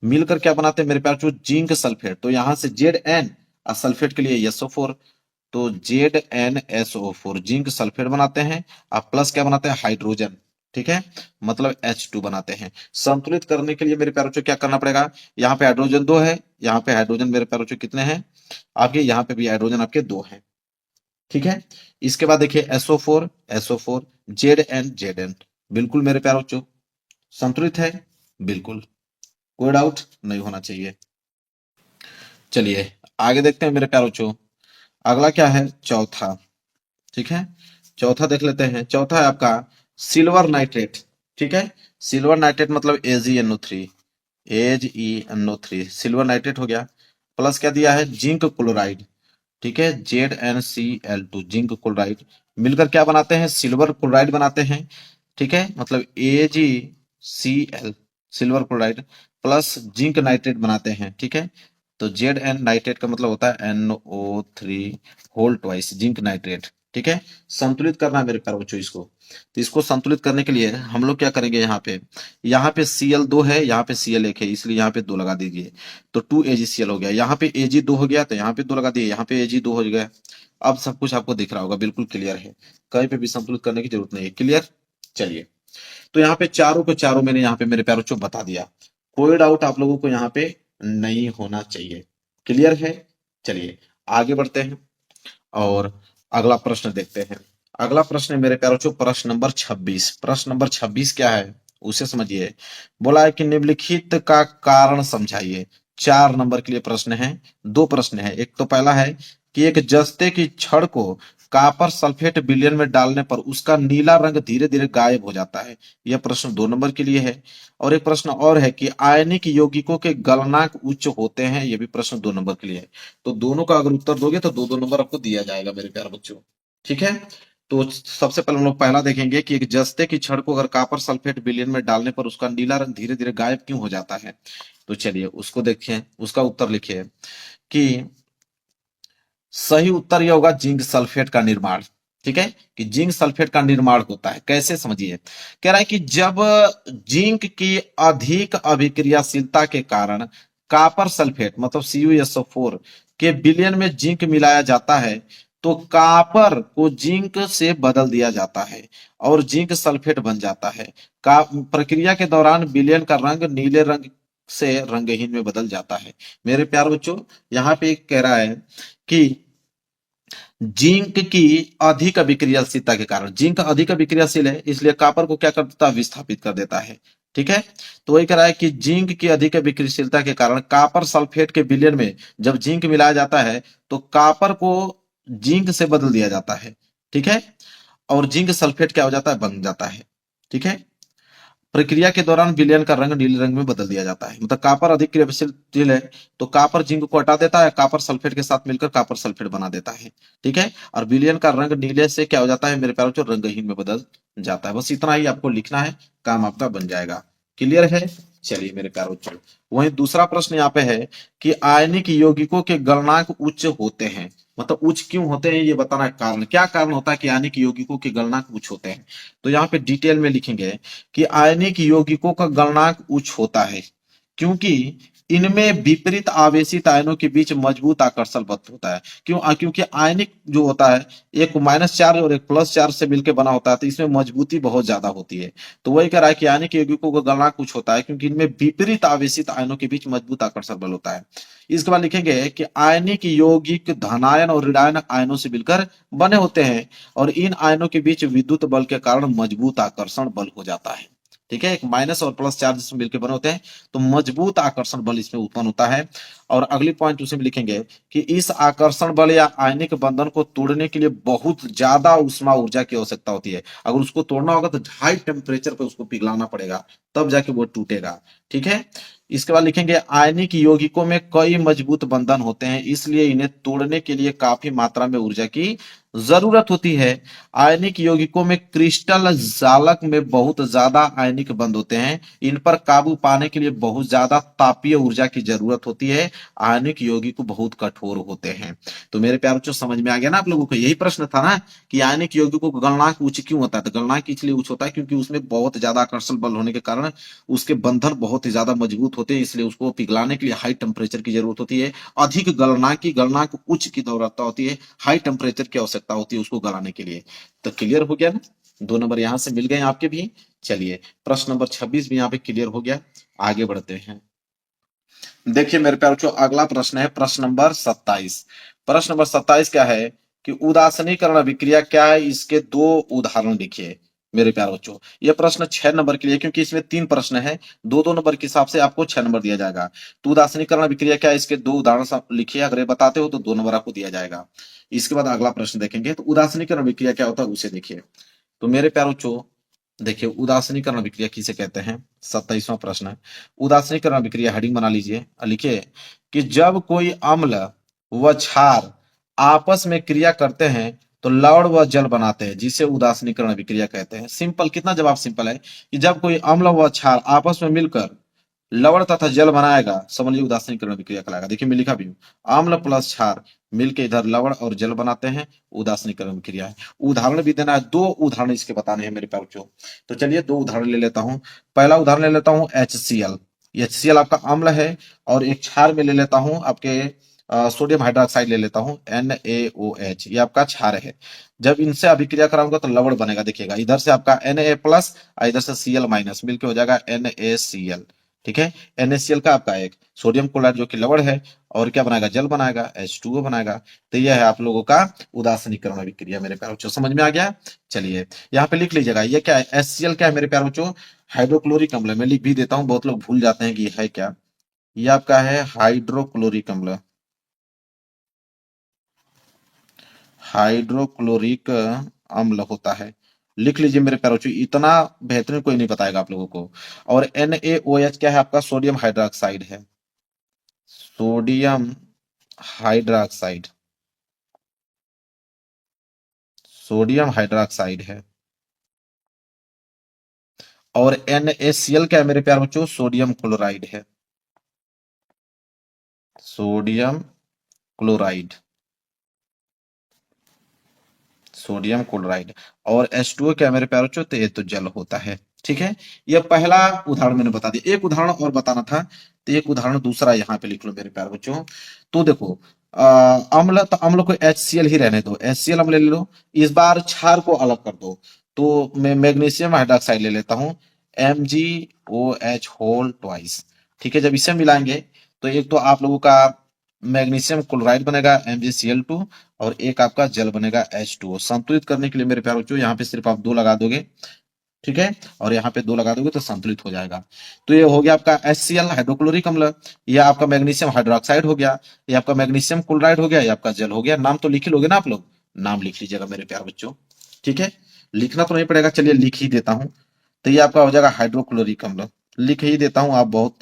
मिलकर क्या बनाते हैं मेरे पास जो जिंक सल्फेट, तो यहां से Zn और सल्फेट के लिए SO4, तो ZnSO4 जिंक सल्फेट बनाते हैं, और प्लस क्या बनाते हैं हाइड्रोजन, ठीक है, मतलब H2 बनाते हैं। संतुलित करने के लिए मेरे प्यारों को क्या करना पड़ेगा, यहाँ पे हाइड्रोजन 2 है, यहाँ पे हाइड्रोजन मेरे प्यारों को कितने हैं आपके, यहाँ पे भी हाइड्रोजन आपके 2 हैं, ठीक है। इसके बाद देखिए SO4 Zn, बिल्कुल मेरे प्यारों को संतुलित है, बिल्कुल कोई डाउट नहीं होना चाहिए। चलिए आगे देखते हैं मेरे प्यारों को, अगला क्या है चौथा, ठीक है, चौथा देख लेते हैं। चौथा है आपका सिल्वर नाइट्रेट, ठीक है, सिल्वर नाइट्रेट मतलब AgNO3 सिल्वर नाइट्रेट हो गया। प्लस क्या दिया है जिंक क्लोराइड, ठीक है, ZnCl2 जिंक क्लोराइड मिलकर क्या बनाते हैं सिल्वर क्लोराइड बनाते हैं, ठीक है, मतलब AgCl silver chloride plus zinc nitrate बनाते हैं, ठीक है, तो Zn नाइट्रेट का मतलब होता है NO3 whole twice zinc nitrate, ठीक है। संतुलित करना है मेरे प्यारे बच्चों इसको, तो इसको संतुलित करने के लिए हम लोग क्या करेंगे, यहाँ पे Cl2 है, यहाँ पे Cl1 है, इसलिए यहाँ पे 2 लगा दीजिए, तो 2AgCl हो गया, यहाँ पे Ag2 हो गया, तो यहाँ पे 2 लगा दिए, यहाँ पे Ag2 हो गया। अब सब कुछ आपको दिख रहा होगा, बिल्कुल क्लियर है, कहीं पे भी संतुलित करने की जरूरत नहीं है, क्लियर। चलिए तो यहाँ पे चारों को चारों मैंने यहाँ पे मेरे प्यारों को बता दिया, कोई डाउट आप लोगों को यहाँ पे नहीं होना चाहिए, क्लियर है। चलिए आगे बढ़ते हैं और अगला प्रश्न देखते हैं। अगला प्रश्न है मेरे प्यारों को प्रश्न नंबर 26। प्रश्न नंबर 26 क्या है उसे समझिए। बोला है कि निम्नलिखित का कारण समझाइए। 4 नंबर के लिए प्रश्न है, 2 प्रश्न है। एक तो पहला है कि एक जस्ते की छड़ को कॉपर सल्फेट विलयन में डालने पर उसका नीला रंग धीरे धीरे गायब हो जाता है, यह प्रश्न 2 नंबर के लिए है। और एक प्रश्न और है कि आयनिक यौगिकों के गलनांक उच्च होते हैं, यह भी प्रश्न 2 नंबर के लिए है। तो दोनों का अगर उत्तर दोगे तो 2-2 नंबर आपको दिया जाएगा मेरे प्यारे बच्चों, ठीक है। तो सबसे पहले हम लोग पहला देखेंगे कि एक जस्ते की छड़ को अगर कॉपर सल्फेट विलयन में डालने पर उसका नीला रंग धीरे धीरे गायब क्यों हो जाता है। तो चलिए उसको देखें, उसका उत्तर लिखिए कि सही उत्तर यह होगा जिंक सल्फेट का निर्माण। ठीक है, कि जिंक सल्फेट का निर्माण होता है कैसे समझिए। कह रहा है कि जब जिंक की अधिक अभिक्रियाशीलता के कारण कॉपर सल्फेट मतलब CuSO4 के विलयन में जिंक मिलाया जाता है तो कॉपर को जिंक से बदल दिया जाता है और जिंक सल्फेट बन जाता है। प्रक्रिया के दौरान विलयन का रंग नीले रंग से रंगहीन में बदल जाता है। मेरे प्यार बच्चों, यहाँ पे एक कह रहा है कि जिंक की अधिक अभिक्रियाशीलता के कारण, जिंक अधिक अभिक्रियाशील है इसलिए कॉपर को क्या कर देता है, विस्थापित कर देता है। ठीक है, तो वही कह रहा है कि जिंक की अधिक अभिक्रियाशीलता के कारण कॉपर सल्फेट के विलयन में जब जिंक मिलाया जाता है तो कॉपर को जिंक से बदल दिया जाता है। ठीक है, और जिंक सल्फेट क्या हो जाता है, बन जाता है। ठीक है, प्रक्रिया के दौरान विलयन का रंग नीले रंग में बदल दिया जाता है। मतलब कॉपर अधिक क्रियाशील है तो कॉपर जिंक को हटा देता है, कॉपर सल्फेट के साथ मिलकर कॉपर सल्फेट बना देता है। ठीक है, और विलयन का रंग नीले से क्या हो जाता है मेरे प्यारों, रंगहीन में बदल जाता है। बस इतना ही आपको लिखना है, काम आपका बन जाएगा। क्लियर है। चलिए मेरे प्यारों, चलो वहीं दूसरा प्रश्न यहाँ पे है कि आयनिक यौगिकों के गलनांक उच्च होते हैं। मतलब उच्च क्यों होते हैं ये बताना है। कारण क्या कारण होता है कि आयनिक यौगिकों के गलनांक उच्च होते हैं। तो यहाँ पे डिटेल में लिखेंगे कि आयनिक यौगिकों का गलनांक उच्च होता है क्योंकि इनमें विपरीत आवेशित आयनों के बीच मजबूत आकर्षण बल होता है। क्योंकि आयनिक जो होता है एक माइनस चार्ज और एक प्लस चार्ज से मिलकर बना होता है तो इसमें मजबूती बहुत ज्यादा होती है। तो वही कह रहा है कि आयनिक यौगिकों का गलनांक कुछ होता है क्योंकि इनमें विपरीत आवेशित आयनों के बीच मजबूत आकर्षण बल होता है। इसके बाद लिखेंगे कि आयनिक यौगिक धनायन और ऋणायन आयनों से मिलकर बने होते हैं और इन आयनों के बीच विद्युत बल के कारण मजबूत आकर्षण बल हो जाता है। ठीक है, एक माइनस और प्लस चार्ज इसमें मिलकर बने होते हैं तो मजबूत आकर्षण बल इसमें उत्पन्न होता है। और अगली पॉइंट उसे में लिखेंगे कि इस आकर्षण बल या आयनिक बंधन को तोड़ने के लिए बहुत ज्यादा उष्मा ऊर्जा की आवश्यकता होती है। अगर उसको तोड़ना होगा तो हाई टेम्परेचर पे उसको पिघलाना पड़ेगा तब जाके वो टूटेगा। ठीक है, इसके बाद लिखेंगे आयनिक यौगिकों में कई मजबूत बंधन होते हैं इसलिए इन्हें तोड़ने के लिए काफी मात्रा में ऊर्जा की जरूरत होती है। आयनिक यौगिकों में क्रिस्टल जालक में बहुत ज्यादा आयनिक बंध होते हैं। इन पर काबू पाने के लिए बहुत ज्यादा तापीय ऊर्जा की जरूरत होती है। आयनिक यौगिक बहुत कठोर होते हैं। तो मेरे प्यारों को समझ में आ गया ना आप लोगों को। यही प्रश्न था ना कि आयनिक यौगिकों का गलनांक उच्च क्यों होता है। तो गलनांक इसलिए उच्च होता है क्योंकि उसमें बहुत ज्यादा आकर्षण बल होने के कारण उसके बंधन बहुत ही ज्यादा मजबूत होते हैं इसलिए उसको पिघलाने के लिए हाई टेम्परेचर की जरूरत होती है। अधिक गलनांक उच्च की जरूरत होती है, हाई टेम्परेचर की आवश्यकता होती है उसको गलाने के लिए। तो क्लियर हो गया ना, 2 नंबर यहां से मिल गए आपके भी। चलिए प्रश्न नंबर 26 भी यहाँ पे क्लियर हो गया। आगे बढ़ते हैं। देखिए मेरे प्यारों, अगला प्रश्न है प्रश्न नंबर 27। प्रश्न नंबर 27 क्या है कि उदासीनीकरण अभिक्रिया क्या है, इसके 2 उदाहरण लिखिए। मेरे प्यारे बच्चों, यह प्रश्न 6 नंबर के लिए क्योंकि इसमें 3 प्रश्न है, 2-2 नंबर के हिसाब से आपको 6 नंबर दिया जाएगा। तो उदासीनीकरण अभिक्रिया क्या है, इसके 2 उदाहरण लिखिए। अगर ये बताते हो तो 2 नंबर आपको दिया जाएगा। इसके बाद अगला प्रश्न देखेंगे। तो उदासीनीकरण अभिक्रिया क्या होता है उसे देखिए। तो मेरे प्यारे बच्चों देखिए, उदासीनीकरण अभिक्रिया किसे कहते हैं। 27वां प्रश्न है उदासीनीकरण अभिक्रिया। हेडिंग बना लीजिए और लिखिए कि जब कोई अम्ल व क्षार आपस में क्रिया करते हैं तो लवण व जल बनाते हैं जिसे उदासीनीकरण अभिक्रिया कहते हैं। सिंपल, कितना जवाब सिंपल है कि जब कोई अम्ल व क्षार आपस में मिलकर लवण तथा जल बनाएगा समझ लीजिए उदासीनीकरण अभिक्रिया कहलाएगा। देखिए मैं लिखा भी हूं, अम्ल प्लस क्षार मिलके इधर लवण और जल बनाते हैं, उदासीनीकरण अभिक्रिया है। उदाहरण भी देना है, 2 उदाहरण इसके बताने हैं मेरे प्यारे बच्चों। तो चलिए 2 उदाहरण ले लेता हूं। पहला उदाहरण ले लेता हूं HCl। HCl आपका अम्ल है और एक क्षार में ले लेता हूं आपके सोडियम हाइड्रोक्साइड ले लेता हूं NaOH, ये आपका क्षार है। जब इनसे अभिक्रिया कराऊंगा तो लवण बनेगा। देखिएगा इधर से आपका Na प्लस और इधर से Cl माइनस मिलके हो जाएगा NaCl। ठीक है, NaCl का आपका एक सोडियम क्लोराइड जो कि लवण है और क्या बनाएगा, जल बनाएगा, H2O बनाएगा। तो यह है आप लोगों का उदासीनीकरण अभिक्रिया। मेरे प्यारे बच्चों समझ में आ गया। चलिए यहाँ पे लिख लीजिएगा, ये क्या है, HCl क्या है मेरे प्यारे बच्चों, हाइड्रोक्लोरिक अम्ल। मैं लिख भी देता हूँ, बहुत लोग भूल जाते हैं कि ये है क्या। ये आपका है हाइड्रोक्लोरिक अम्ल। हाइड्रोक्लोरिक अम्ल होता है। लिख लीजिए मेरे प्यारे बच्चों, इतना बेहतरीन कोई नहीं बताएगा आप लोगों को। और NaOH क्या है आपका, सोडियम हाइड्रोक्साइड है। सोडियम हाइड्रोक्साइड, सोडियम हाइड्रोक्साइड है। और NaCl क्या है मेरे प्यारे बच्चों? सोडियम क्लोराइड है। Sodium chloride, sodium chloride. और H2O क्या है मेरे प्यारे बच्चों? तो ये तो जल होता है। ठीक है, ये पहला उदाहरण मैंने बता दिया। एक उदाहरण और बताना था, तो एक उदाहरण दूसरा यहाँ पे लिख लो मेरे प्यारे बच्चों। तो देखो, अम्ल, तो अम्ल को HCl ही रहने दो, HCl अम्ल ले लो। इस बार क्षार को अलग कर दो, तो मैं मैग्नीशियम हाइड्रोक्साइड ले लेता हूँ, MgOH होल ट्वाइस। ठीक है, जब इसे मिलाएंगे तो एक तो आप लोगों का मैग्नीशियम क्लोराइड बनेगा MgCl2, और एक आपका जल बनेगा H2O। संतुलित करने के लिए मेरे प्यारे बच्चों यहाँ पे सिर्फ आप 2 लगा दोगे, ठीक है, और यहाँ पे 2 लगा दोगे तो संतुलित हो जाएगा। तो ये हो गया आपका HCl हाइड्रोक्लोरिक अम्ल, यह आपका मैग्नीशियम हाइड्रोक्साइड हो गया, ये आपका मैग्नीशियम क्लोराइड हो गया, ये आपका जल हो गया। नाम तो लिख ही लोगे ना आप लोग, नाम लिख लीजिएगा मेरे प्यारे बच्चों। ठीक है, लिखना तो नहीं पड़ेगा, चलिए लिख ही देता हूँ। तो ये आपका हो जाएगा हाइड्रोक्लोरिक अम्ल, लिख ही देता हूँ। आप बहुत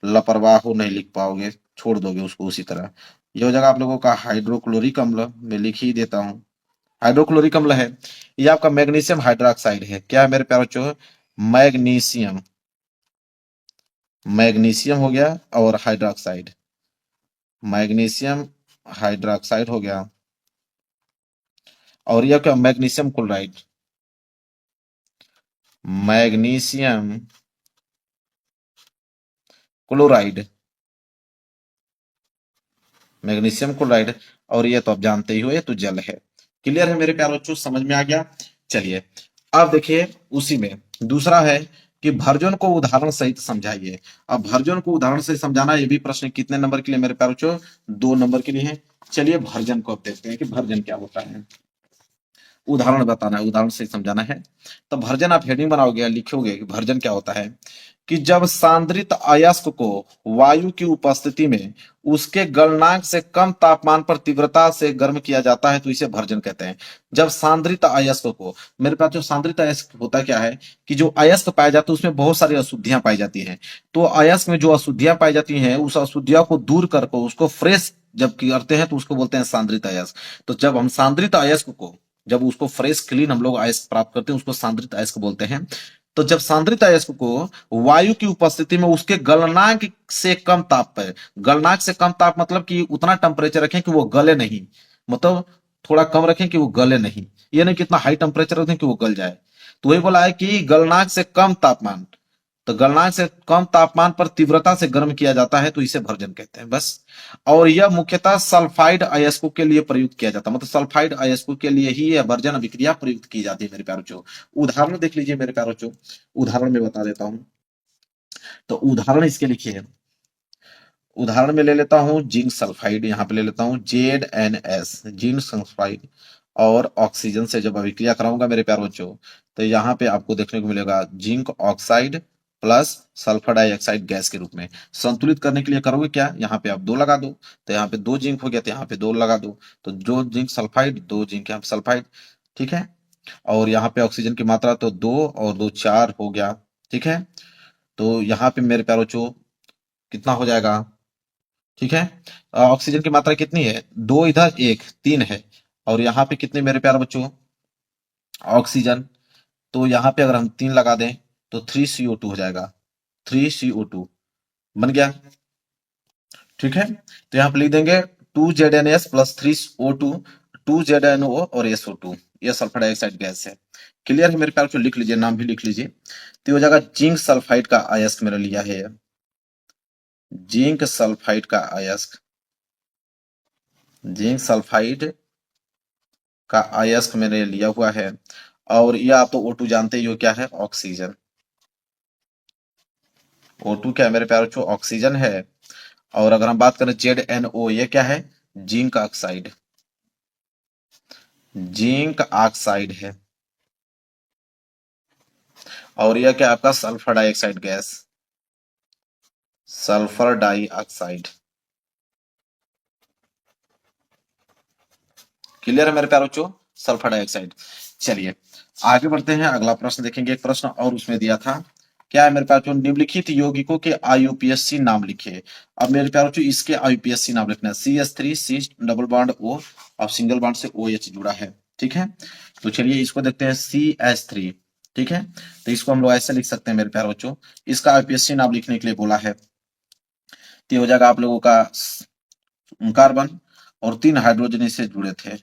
लापरवाह हो, नहीं लिख पाओगे, छोड़ दोगे उसको उसी तरह। ये हो जाएगा आप लोगों का हाइड्रोक्लोरिक अम्ल, मैं लिख ही देता हूँ, हाइड्रोक्लोरिक अम्ल है। ये आपका मैग्नीशियम हाइड्रोक्साइड है। क्या है मेरे प्यारे बच्चों? मैग्नीशियम, मैग्नीशियम हो गया और हाइड्रोक्साइड, मैग्नीशियम हाइड्रोक्साइड हो गया। और यह क्या? Magnesium chloride, magnesium chloride, magnesium chloride. और ये तो आप जानते ही हो, ये तो जल है। क्लियर है मेरे प्यारे बच्चों, समझ में आ गया? चलिए अब देखिए, उसी में दूसरा है कि भर्जन को उदाहरण सहित समझाइए। अब भर्जन को उदाहरण से समझाना, ये भी प्रश्न कितने नंबर के लिए मेरे प्यारे बच्चों? 2 नंबर के लिए है। चलिए भर्जन को अब देखते हैं कि भर्जन क्या होता है। उदाहरण बताना है, उदाहरण से समझाना है। तो भर्जन आप हेडिंग बनाओगे, लिखोगे कि भर्जन क्या होता है, कि जब सांद्रित अयस्क को वायु की उपस्थिति में उसके गलनांक से कम तापमान पर तीव्रता से गर्म किया जाता है तो इसे भर्जन कहते हैं। जब सांद्रित अयस्क को, मेरे पास जो सांद्रित अयस्क होता क्या है, कि जो अयस्क पाए जाते हैं उसमें बहुत सारी अशुद्धियां पाई जाती हैं। तो अयस्क में जो अशुद्धियां पाई जाती हैं, उस अशुद्धियों को दूर करके उसको फ्रेश जब करते हैं तो उसको बोलते हैं सांद्रित अयस्क। तो जब हम सांद्रित अयस्क को, जब उसको फ्रेश क्लीन हम लोग अयस्क प्राप्त करते हैं, उसको सांद्रित अयस्क बोलते हैं। तो जब सांद्रित अयस्क को वायु की उपस्थिति में उसके गलनांक से कम ताप पर, गलनांक से कम ताप मतलब कि उतना टेम्परेचर रखें कि वो गले नहीं, मतलब थोड़ा कम रखें कि वो गले नहीं, ये नहीं कितना हाई टेम्परेचर रखें कि वो गल जाए। तो वही बोला है कि गलनांक से कम तापमान, तो गलनांक से कम तापमान पर तीव्रता से गर्म किया जाता है तो इसे भर्जन कहते हैं, बस। और यह मुख्यतः सल्फाइड अयस्कों के लिए प्रयुक्त किया जाता है, मतलब सल्फाइड अयस्कों के लिए ही यह भर्जन अभिक्रिया प्रयुक्त की जाती है मेरे प्यारे बच्चों। उदाहरण देख लीजिए मेरे प्यारे बच्चों, उदाहरण में बता देता हूं। तो उदाहरण इसके लिखिए, उदाहरण में ले लेता हूं जिंक सल्फाइड, यहां पे ले लेता हूं ZnS, जिंक सल्फाइड। और ऑक्सीजन से जब अभिक्रिया कराऊंगा मेरे प्यारे बच्चों, तो यहाँ पे आपको देखने को मिलेगा zinc oxide plus sulphur dioxide gas के रूप में। संतुलित करने के लिए करोगे क्या, यहाँ पे आप 2 लगा दो, तो यहाँ पे 2 जिंक हो गया, तो यहाँ पे 2 लगा दो, तो 2 जिंक सल्फाइड, 2 जिंक यहाँ पे सल्फाइड। ठीक है, और यहाँ पे ऑक्सीजन की मात्रा तो 2 और 2 4 हो गया। ठीक है, तो यहाँ पे मेरे प्यारे बच्चों कितना हो जाएगा? ठीक है, ऑक्सीजन की मात्रा कितनी है? 2 इधर 1 3 है, और यहाँ पे कितने मेरे प्यारे बच्चों? ऑक्सीजन, तो यहाँ पे अगर हम 3 लगा दें तो 3CO2 हो जाएगा, 3CO2 बन गया। ठीक है, तो यहाँ पे लिख देंगे 2ZnS प्लस 3O2, 2ZnO और SO2, ये सल्फर डाइऑक्साइड गैस है। क्लियर है मेरे प्यारे बच्चों? लिख लीजिए, नाम भी लिख लीजिए। तो हो जाएगा जिंक सल्फाइड का अयस्क मेरा लिया है, जिंक सल्फाइड का अयस्क, जिंक सल्फाइड का अयस्क मैंने लिया हुआ है। और यह आप तो O2 जानते ही हो क्या है, ऑक्सीजन। O2 क्या है मेरे प्यारे बच्चों? ऑक्सीजन है। और अगर हम बात करें ZnO, ये क्या है? जिंक ऑक्साइड, जिंक ऑक्साइड है। और यह क्या आपका? Sulphur dioxide gas, sulphur dioxide. Clear है मेरे प्यारे बच्चों? Sulphur dioxide. चलिए आगे बढ़ते हैं, अगला प्रश्न देखेंगे। एक प्रश्न और उसमें दिया था, क्या है मेरे प्यारे बच्चों? निम्नलिखित यौगिकों के IUPAC नाम लिखिए। अब मेरे प्यारे बच्चों इसके IUPAC नाम लिखना है। CH3 C double bond O और सिंगल बॉन्ड से OH जुड़ा है। ठीक है, तो चलिए इसको देखते हैं CH3। ठीक है, तो इसको हम लोग ऐसे लिख सकते हैं मेरे प्यारे बच्चों। इसका आईपीएससी नाम लिखने के लिए बोला है, तो ये हो जाएगा आप लोगों का कार्बन, और 3 हाइड्रोजन इससे जुड़े थे,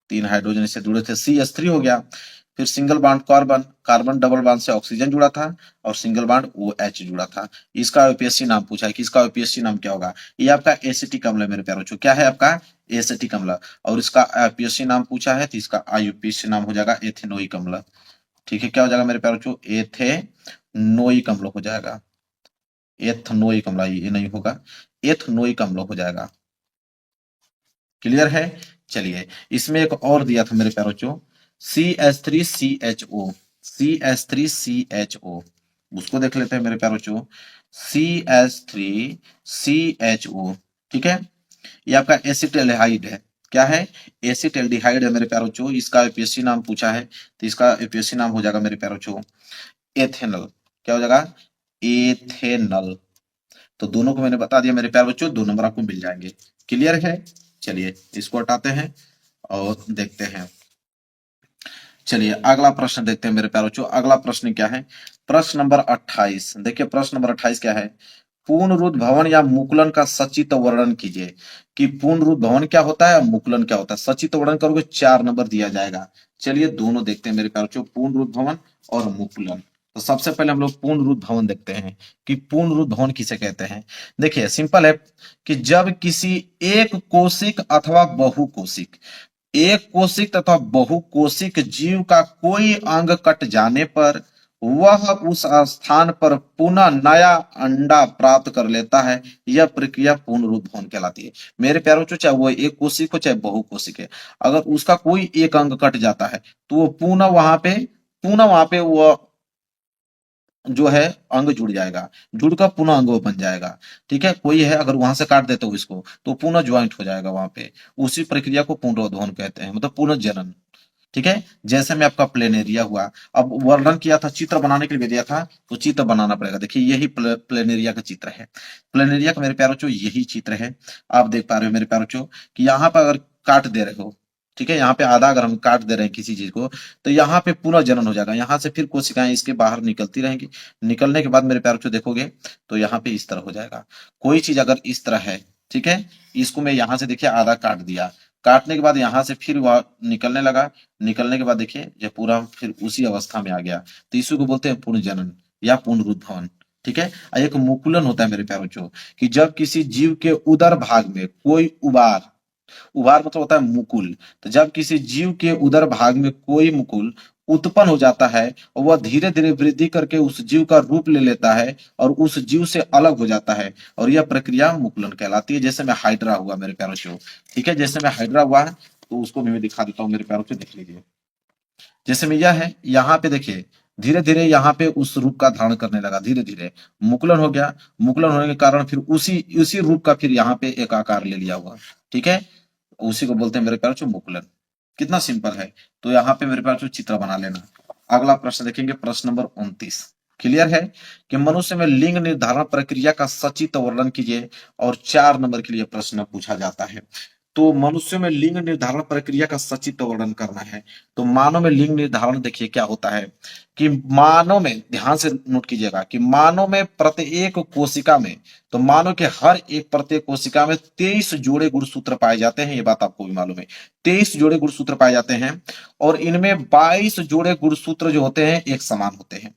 3 हाइड्रोजन इससे जुड़े थे, CH3 हो गया। फिर single bond carbon, carbon double bond से ऑक्सीजन जुड़ा था, और सिंगल बॉन्ड OH जुड़ा था। इसका यूपीएससी नाम पूछा है कि इसका यूपीएससी नाम क्या होगा। ये आपका एसिटिक अम्ल है मेरे प्यारे बच्चों, क्या है आपका एसिटिक अम्ल। और इसका यूपीएससी नाम पूछा है, तो इसका यूपीएससी नाम हो जाएगा एथेनोइक अम्ल। ठीक है, क्या हो जाएगा मेरे प्यारे बच्चों, एथेनोइक अम्ल हो जाएगा। एथनोइक अम्ल, ये नहीं होगा, एथनोइक अम्ल हो जाएगा। क्लियर है। चलिए इसमें एक और दिया था मेरे प्यारे बच्चों, CH3CHO, CH3CHO, उसको देख लेते हैं मेरे प्यारे बच्चों। CH3CHO, ठीक है, ये आपका एसिटाल्डिहाइड है। क्या है, एसिटाल्डिहाइड है मेरे प्यारे बच्चों। इसका यूपीएससी नाम पूछा है, तो इसका यूपीएससी नाम हो जाएगा मेरे प्यारे बच्चों एथेनल। क्या हो जाएगा, एथेनल। तो दोनों को मैंने बता दिया मेरे प्यारे बच्चों, 2 नंबर आपको मिल जाएंगे। क्लियर है। चलिए इसको हटाते हैं और देखते हैं। चलिए अगला प्रश्न देखते हैं मेरे प्यारे बच्चों। अगला प्रश्न क्या है, प्रश्न नंबर 28। देखिए प्रश्न नंबर 28 क्या है, पूर्णरुद्ध भवन या मुकुलन का सचित्र वर्णन कीजिए। कि पूर्णरुद्ध भवन क्या होता है, मुकुलन क्या होता है, सचित्र वर्णन करोगे 4 नंबर दिया जाएगा। चलिए दोनों देखते हैं मेरे प्यारे बच्चों, पूर्णरुद्ध भवन और मुकुलन। तो सबसे पहले हम लोग पूर्णरुद्ध भवन देखते हैं कि पूर्णरुद्ध भवन किसे कहते हैं। देखिए सिंपल है कि जब किसी एक कोशिक अथवा बहुकोशिक, एक कोशिक तथा बहुकोशिक जीव का कोई अंग कट जाने पर वह उस स्थान पर पुनः नया अंडा प्राप्त कर लेता है, यह प्रक्रिया पुनरुद्ध भवन कहलाती है। मेरे प्यारों बच्चों, चाहे वो एक कोशिक हो चाहे बहुकोशिक है, अगर उसका कोई एक अंग कट जाता है तो वो पुनः वहां पे वो जो है अंग जुड़ जाएगा, जुड़कर पुनः अंग वो बन जाएगा। ठीक है, कोई है अगर वहां से काट देते हो इसको तो पुनः ज्वाइंट हो जाएगा वहां पे। उसी प्रक्रिया को पुनरुद्धान कहते हैं, मतलब पुनर्जनन। ठीक है, जैसे में आपका प्लेनेरिया हुआ। अब वर्णन किया था, चित्र बनाने के लिए दिया था, तो चित्र बनाना पड़ेगा। देखिए यही प्लेनेरिया का चित्र है। प्लेनेरिया का मेरे प्यारे बच्चों यही चित्र है। आप देख पा रहे हो मेरे प्यारे बच्चों कि यहाँ पर अगर काट दे रहे हो, ठीक है, यहाँ पे आधा अगर हम काट दे रहे हैं किसी चीज को, तो यहाँ पे पुनः जनन हो जाएगा। यहाँ से फिर कोशिकाएं इसके बाहर निकलती रहेंगी। निकलने के बाद मेरे प्यारे बच्चों देखोगे तो यहाँ पे इस तरह हो जाएगा। कोई चीज अगर इस तरह है, ठीक है, इसको मैं यहाँ से देखिए आधा काट दिया, काटने के बाद यहाँ से फिर वह निकलने लगा, निकलने के बाद देखिए ये पूरा फिर उसी अवस्था में आ गया, तो इसी को बोलते हैं पुनर्जनन या पुनरुद्ध भवन। ठीक है, एक मुकुलन होता है मेरे प्यारे बच्चों कि जब किसी जीव के उदर भाग में कोई उबार, उभार मतलब होता है मुकुल, तो जब किसी जीव के उदर भाग में कोई मुकुल उत्पन्न हो जाता है और वह धीरे धीरे वृद्धि करके उस जीव का रूप ले लेता है और उस जीव से अलग हो जाता है, और यह प्रक्रिया मुकुलन कहलाती है। जैसे में हाइड्रा हुआ मेरे प्यारों से, ठीक है, जैसे में हाइड्रा हुआ है तो उसको भी मैं दिखा देता हूँ मेरे प्यारों से, देख लीजिए। जैसे में यह है, यहाँ पे देखिए धीरे धीरे यहाँ पे उस रूप का धारण करने लगा, धीरे धीरे मुकुलन हो गया। मुकुलन होने के कारण फिर उसी उसी रूप का फिर यहाँ पे एक आकार ले लिया हुआ। ठीक है, उसी को बोलते हैं मेरे प्यारे बच्चों मुकुलन। कितना सिंपल है। तो यहाँ पे मेरे प्यारे बच्चों चित्र बना लेना। अगला प्रश्न देखेंगे, प्रश्न नंबर 29। क्लियर है कि मनुष्य में लिंग निर्धारण प्रक्रिया का सचित्र वर्णन कीजिए, और 4 नंबर के लिए प्रश्न पूछा जाता है। तो मनुष्य में लिंग निर्धारण प्रक्रिया का सचित्र वर्णन करना है। तो मानव में लिंग निर्धारण देखिए क्या होता है कि मानव में, ध्यान से नोट कीजिएगा कि मानव में प्रत्येक कोशिका में, तो मानव के हर एक प्रत्येक कोशिका में 23 जोड़े गुणसूत्र पाए जाते हैं। ये बात आपको भी मालूम है, 23 जोड़े गुणसूत्र पाए जाते हैं, और इनमें 22 जोड़े गुणसूत्र जो होते हैं एक समान होते हैं।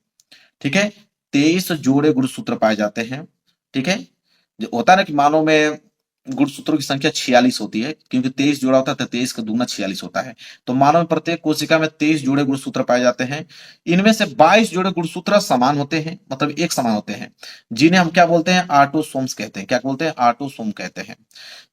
ठीक है, 23 जोड़े गुणसूत्र पाए जाते हैं। ठीक है, जो होता है ना कि मानव में गुणसूत्रों की संख्या 46 होती है, क्योंकि 23 जोड़ा होता है तो 23 का दूना 46 होता है। तो मानव में प्रत्येक कोशिका में 23 जोड़े गुणसूत्र पाए जाते हैं। इनमें से 22 जोड़े गुणसूत्र समान होते हैं, मतलब एक समान होते हैं, जिन्हें हम क्या बोलते हैं, ऑटोसोम्स कहते हैं। क्या बोलते हैं, ऑटोसोम कहते हैं।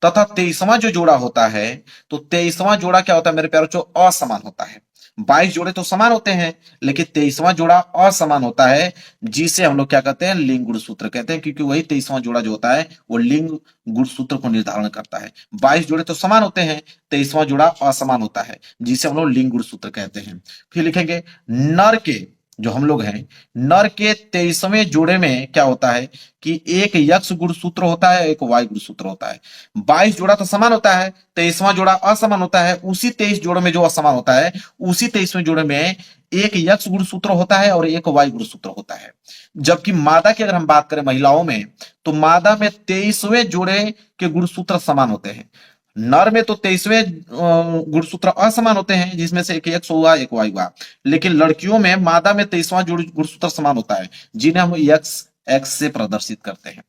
तथा 23वां जो जोड़ा होता है, तो 23वां जोड़ा क्या होता है मेरे प्यारों, जो असमान होता है। 22 जोड़े तो समान होते हैं, लेकिन 23वां जोड़ा असमान होता है, जिसे हम लोग क्या कहते हैं, लिंग गुणसूत्र कहते हैं, क्योंकि वही 23वां जोड़ा जो होता है वो लिंग गुणसूत्र को निर्धारण करता है। 22 जोड़े तो समान होते हैं, 23वां जोड़ा असमान होता है, जिसे हम लोग लिंग गुणसूत्र कहते हैं। फिर लिखेंगे नर के, जो हम लोग हैं, नर के 23वें जोड़े में क्या होता है कि एक यक्ष गुणसूत्र होता है, एक वाई गुणसूत्र होता है। 22 जोड़ा तो समान होता है, 23वां जोड़ा असमान होता है। उसी 23 जोड़े में जो असमान होता है, उसी 23वें जोड़े में एक यक्ष गुणसूत्र होता है और एक वाई गुणसूत्र होता है। जबकि मादा की अगर हम बात करें महिलाओं में, तो मादा में 23वें जोड़े के गुणसूत्र समान होते हैं। नर में तो 23वें गुणसूत्र असमान होते हैं, जिसमें से एक एक्स हुआ एक वाई हुआ। लेकिन लड़कियों में मादा में 23वां गुणसूत्र समान होता है, जिन्हें हम एक्स एक्स से प्रदर्शित करते हैं।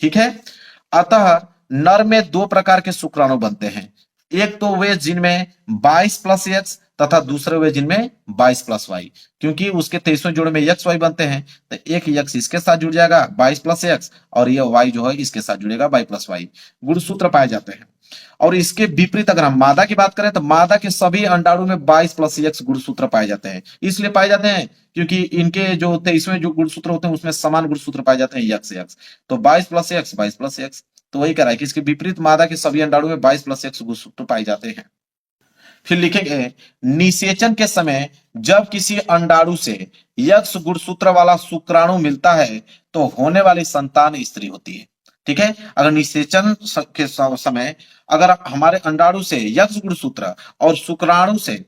ठीक है। अतः नर में दो प्रकार के शुक्राणु बनते हैं। एक तो वे जिनमें 22 प्लस एक्स तथा दूसरे वे जिनमें 22 प्लस वाई। क्योंकि उसके 23वें जोड़े में एक्स वाई बनते हैं, तो एक एक्स इसके साथ जुड़ जाएगा 22 प्लस एक्स, और ये वाई जो है इसके साथ जुड़ेगा वाई प्लस वाई। गुणसूत्र पाए जाते हैं। और इसके विपरीत अगर हम मादा की बात करें, तो मादा के सभी अंडाणु में 22 प्लस एक्स गुणसूत्र पाए जाते हैं। इसलिए पाए जाते हैं क्योंकि इनके जो 23वें जो गुणसूत्र होते हैं उसमें समान गुणसूत्र पाए जाते हैं, यक्स एक्स। तो 22 प्लस एक्स 22 प्लस एक्स। तो वही कह रहा है कि इसके विपरीत मादा के सभी अंडाणु में 22 प्लस एक्स गुणसूत्र पाए जाते हैं। फिर लिखेंगे निषेचन के समय जब किसी अंडाणु से यक्ष गुणसूत्र वाला शुक्राणु मिलता है, तो होने वाली संतान स्त्री होती है। ठीक है। अगर निषेचन के समय अगर हमारे अंडाणु से यक्ष गुणसूत्र और शुक्राणु से,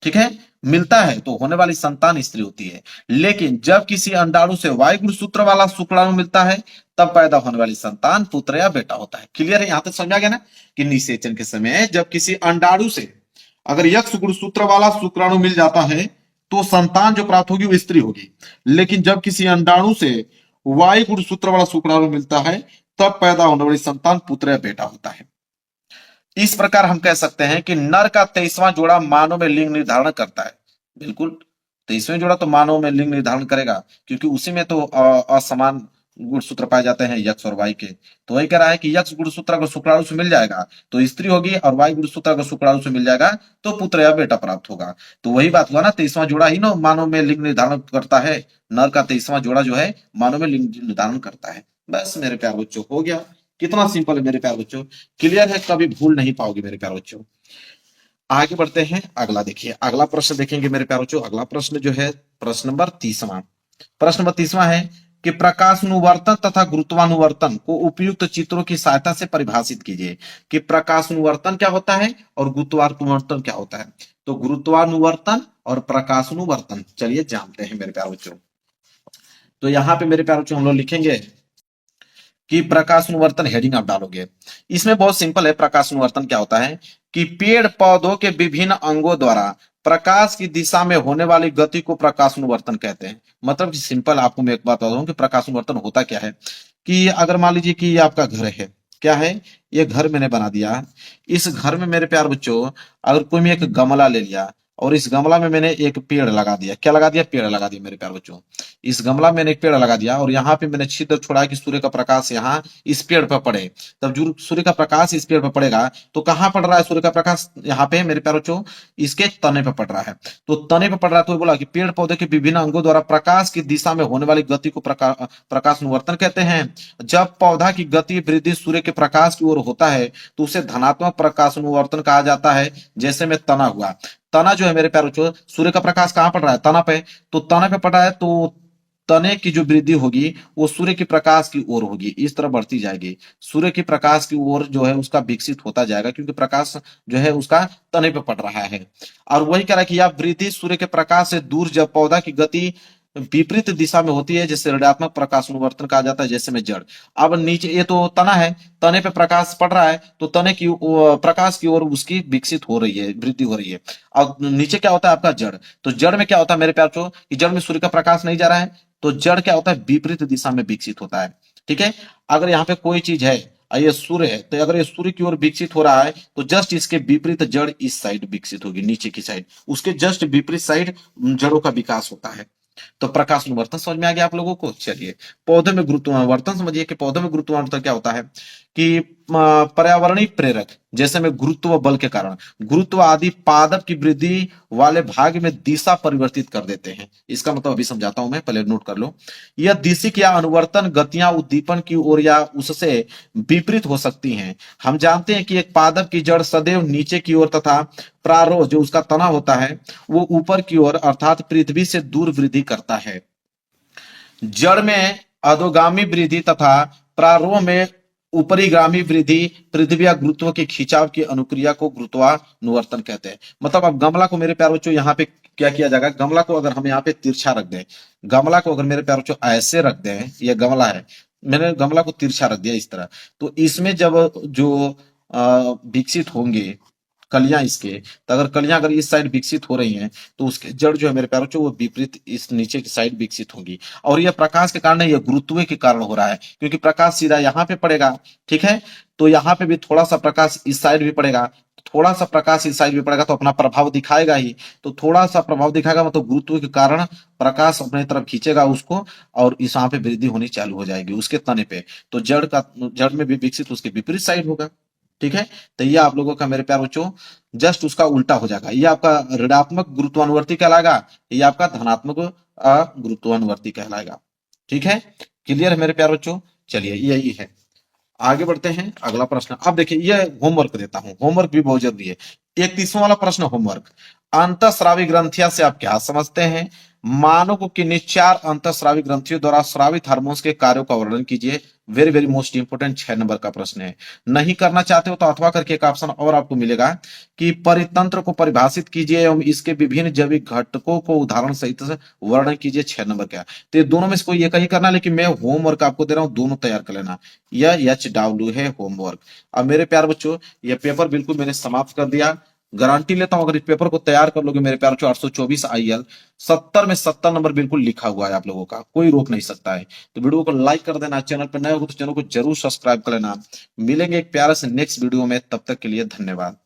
ठीक है, मिलता है, तो होने वाली संतान स्त्री होती है। लेकिन जब किसी अंडाणु से वाई गुणसूत्र वाला शुक्राणु मिलता है, तब पैदा होने वाली संतान पुत्र या बेटा होता है। क्लियर है? यहां तक समझा गया ना कि निषेचन के समय जब किसी अंडाणु से अगर यक्ष गुणसूत्र वाला शुक्राणु मिल जाता है, तो संतान जो प्राप्त होगी वो स्त्री होगी। लेकिन जब किसी अंडाणु से वाई गुणसूत्र वाला शुक्राणु मिलता है, तब पैदा होने वाली संतान पुत्र या बेटा होता है। इस प्रकार हम कह सकते हैं कि नर का 23वां जोड़ा मानव में लिंग निर्धारण करता है। बिल्कुल, 23वें जोड़ा तो मानव में लिंग निर्धारण करेगा, क्योंकि उसी में तो असमान गुणसूत्र पाए जाते हैं यक्ष और वाई के। तो वही कह रहा है कि यक्ष गुणसूत्र अगर शुक्राणु से मिल जाएगा तो स्त्री होगी, और वाई गुणसूत्र अगर शुक्राणु से मिल जाएगा तो पुत्र या बेटा प्राप्त होगा। तो वही बात हुआ ना, 23वां जोड़ा ही ना मानव में लिंग निर्धारण करता है। नर का 23वां जोड़ा जो है मानव में लिंग निर्धारण करता है। बस मेरे प्यार बच्चों, हो गया। कितना सिंपल है मेरे प्यार बच्चों, क्लियर है? कभी भूल नहीं पाओगे मेरे प्यार बच्चों। आगे बढ़ते हैं, अगला देखिए, अगला प्रश्न देखेंगे मेरे प्यार बच्चों। अगला प्रश्न जो है प्रश्न नंबर 30वां। प्रश्न नंबर 30वां है कि प्रकाशानुवर्तन तथा गुरुत्वानुवर्तन को उपयुक्त चित्रों की सहायता से परिभाषित कीजिए। कि प्रकाशानुवर्तन क्या होता है और गुरुत्वानुवर्तन क्या होता है। तो गुरुत्वानुवर्तन और प्रकाशानुवर्तन चलिए जानते हैं मेरे प्यार बच्चों। तो यहाँ पे मेरे प्यार बच्चों हम लोग लिखेंगे कि प्रकाशानुवर्तन, हेडिंग आप डालोगे। इसमें बहुत सिंपल है। प्रकाशानुवर्तन क्या होता है कि पेड़ पौधों के विभिन्न अंगों द्वारा प्रकाश की दिशा में होने वाली गति को प्रकाशानुवर्तन कहते हैं। मतलब कि सिंपल आपको मैं एक बात बता दूं कि प्रकाशानुवर्तन होता क्या है। कि अगर मान लीजिए कि ये आपका घर है, क्या है, ये घर मैंने बना दिया। इस घर में मेरे प्यार बच्चों अगर कोई मैं एक गमला ले लिया और इस गमला में मैंने एक पेड़ लगा दिया। क्या लगा दिया? पेड़ लगा दिया मेरे प्यार बच्चों। इस गमला में मैंने एक पेड़ लगा दिया और यहाँ पे मैंने छिद्र छोड़ा कि सूर्य का प्रकाश यहाँ इस पेड़ पर पड़े। तब जो सूर्य का प्रकाश इस पेड़ पर पड़ेगा, तो कहाँ पड़ रहा है सूर्य का प्रकाश? यहाँ पे मेरे प्यार बच्चों इसके तने पर पड़ रहा है। तो तने पर पड़ रहा है, तो बोला कि पेड़ पौधे के विभिन्न अंगों द्वारा प्रकाश की दिशा में होने वाली गति को प्रकाशानुवर्तन कहते हैं। जब पौधा की गति वृद्धि सूर्य के प्रकाश की ओर होता है, तो उसे धनात्मक प्रकाशानुवर्तन कहा जाता है। जैसे में तना हुआ, तना जो है मेरे प्यारे बच्चों, सूर्य का प्रकाश कहाँ पड़ रहा है? तना पे। तो तना पे पड़ रहा है, तो तने की जो वृद्धि होगी वो सूर्य के प्रकाश की ओर होगी, इस तरह बढ़ती जाएगी। सूर्य के प्रकाश की ओर जो है उसका विकसित होता जाएगा, क्योंकि प्रकाश जो है उसका तने पे पड़ रहा है। और वही कह रहा है कि यह वृद्धि सूर्य के प्रकाश से दूर जब पौधा की गति विपरीत दिशा में होती है, जिससे ऋणात्मक प्रकाशानुवर्तन कहा जाता है। जैसे में जड़, अब नीचे ये तो तना है, तने पे प्रकाश पड़ रहा है, तो तने की प्रकाश की ओर उसकी विकसित हो रही है, वृद्धि हो रही है। और नीचे क्या होता है आपका? जड़। तो जड़ में क्या होता है मेरे प्यार बच्चों कि जड़ में सूर्य का प्रकाश नहीं जा रहा है, तो जड़ क्या होता है? विपरीत दिशा में विकसित होता है। ठीक है। अगर यहाँ पे कोई चीज है, ये सूर्य है, तो अगर ये सूर्य की ओर विकसित हो रहा है, तो जस्ट इसके विपरीत जड़ इस साइड विकसित होगी, नीचे की साइड, उसके जस्ट विपरीत साइड जड़ों का विकास होता है। तो प्रकाशानुवर्तन समझ में आ गया आप लोगों को? चलिए, पौधों में गुरुत्वानुवर्तन समझिए कि पौधों में गुरुत्वानुवर्तन क्या होता है कि पर्यावरणीय प्रेरक जैसे में गुरुत्व बल के कारण गुरुत्व आदि पादप की वृद्धि वाले भाग में दिशा परिवर्तित कर देते हैं। इसका मतलब अभी समझाता हूं मैं, पहले नोट कर लो। यह दिशिक या अनुवर्तन गतियां उद्दीपन की ओर या उससे विपरीत हो सकती हैं। हम जानते हैं कि एक पादप की जड़ सदैव नीचे की ओर तथा प्रारोह जो उसका तना होता है वो ऊपर की ओर अर्थात पृथ्वी से दूर वृद्धि करता है। जड़ में अधोगामी वृद्धि तथा प्रारोह में ऊपरीगामी वृद्धि पृथ्वी या गुरुत्व के खिंचाव की अनुक्रिया को गुरुत्वानुवर्तन कहते हैं। मतलब अब गमला को मेरे प्यारे बच्चों यहाँ पे क्या किया जाएगा, गमला को अगर हम यहाँ पे तिरछा रख दें, गमला को अगर मेरे प्यारे बच्चों ऐसे रख दें, यह गमला है, मैंने गमला को तिरछा रख दिया इस तरह, तो इसमें जब जो विकसित होंगे कलियां इसके, तो अगर कलियां अगर इस साइड विकसित हो रही हैं तो उसके जड़ जो है मेरे प्यारों वो विपरीत इस नीचे की साइड विकसित होंगी। और यह प्रकाश के कारण नहीं, यह गुरुत्व के कारण हो रहा है, क्योंकि प्रकाश सीधा यहाँ पे पड़ेगा, ठीक है, तो यहाँ पे भी थोड़ा सा प्रकाश इस साइड भी पड़ेगा, थोड़ा सा प्रकाश इस साइड भी पड़ेगा तो अपना प्रभाव दिखाएगा ही। तो थोड़ा सा प्रभाव दिखाएगा मतलब गुरुत्व के कारण प्रकाश अपने तरफ खींचेगा उसको और इस यहाँ पे वृद्धि होनी चालू हो जाएगी उसके तने पे। तो जड़ में भी विकसित उसके विपरीत साइड होगा, ठीक है। तो ये आप लोगों का मेरे प्यार बच्चों जस्ट उसका उल्टा हो जाएगा, ये आपका ऋणात्मक गुरुत्वानुवर्ती कहलाएगा, ये आपका धनात्मक गुरुत्वानुवर्ती कहलाएगा, ठीक है। क्लियर है मेरे प्यार बच्चों, चलिए यही है, आगे बढ़ते हैं अगला प्रश्न। अब देखिए ये होमवर्क देता हूं, होमवर्क भी बहुत जरूरी है। 31वां वाला प्रश्न होमवर्क, अंतःस्रावी ग्रंथियां से आप क्या समझते हैं? मानव को किन्हीं 4 अंतःस्रावी ग्रंथियों द्वारा स्रावित हार्मोन्स के कार्यों का वर्णन कीजिए। Very very most important 6 number का प्रश्न है। नहीं करना चाहते हो तो अथवा करके एक ऑप्शन और आपको मिलेगा कि परितंत्र को परिभाषित कीजिए एवं इसके विभिन्न जैविक घटकों को उदाहरण सहित वर्णन कीजिए। 6 नंबर का, तो ये दोनों में से कोई एक ही करना, लेकिन मैं होमवर्क आपको दे रहा हूं, दोनों तैयार कर लेना। यह HW है होमवर्क। अब मेरे प्यार बच्चों यह पेपर बिल्कुल मैंने समाप्त कर दिया, गारंटी लेता हूं अगर इस पेपर को तैयार कर लोगे मेरे प्यार बच्चों 824 IL 70 में 70 नंबर बिल्कुल लिखा हुआ है आप लोगों का, कोई रोक नहीं सकता है। तो वीडियो को लाइक कर देना, चैनल पर नए हो तो चैनल को जरूर सब्सक्राइब कर लेना। मिलेंगे एक प्यारे से नेक्स्ट वीडियो में, तब तक के लिए धन्यवाद।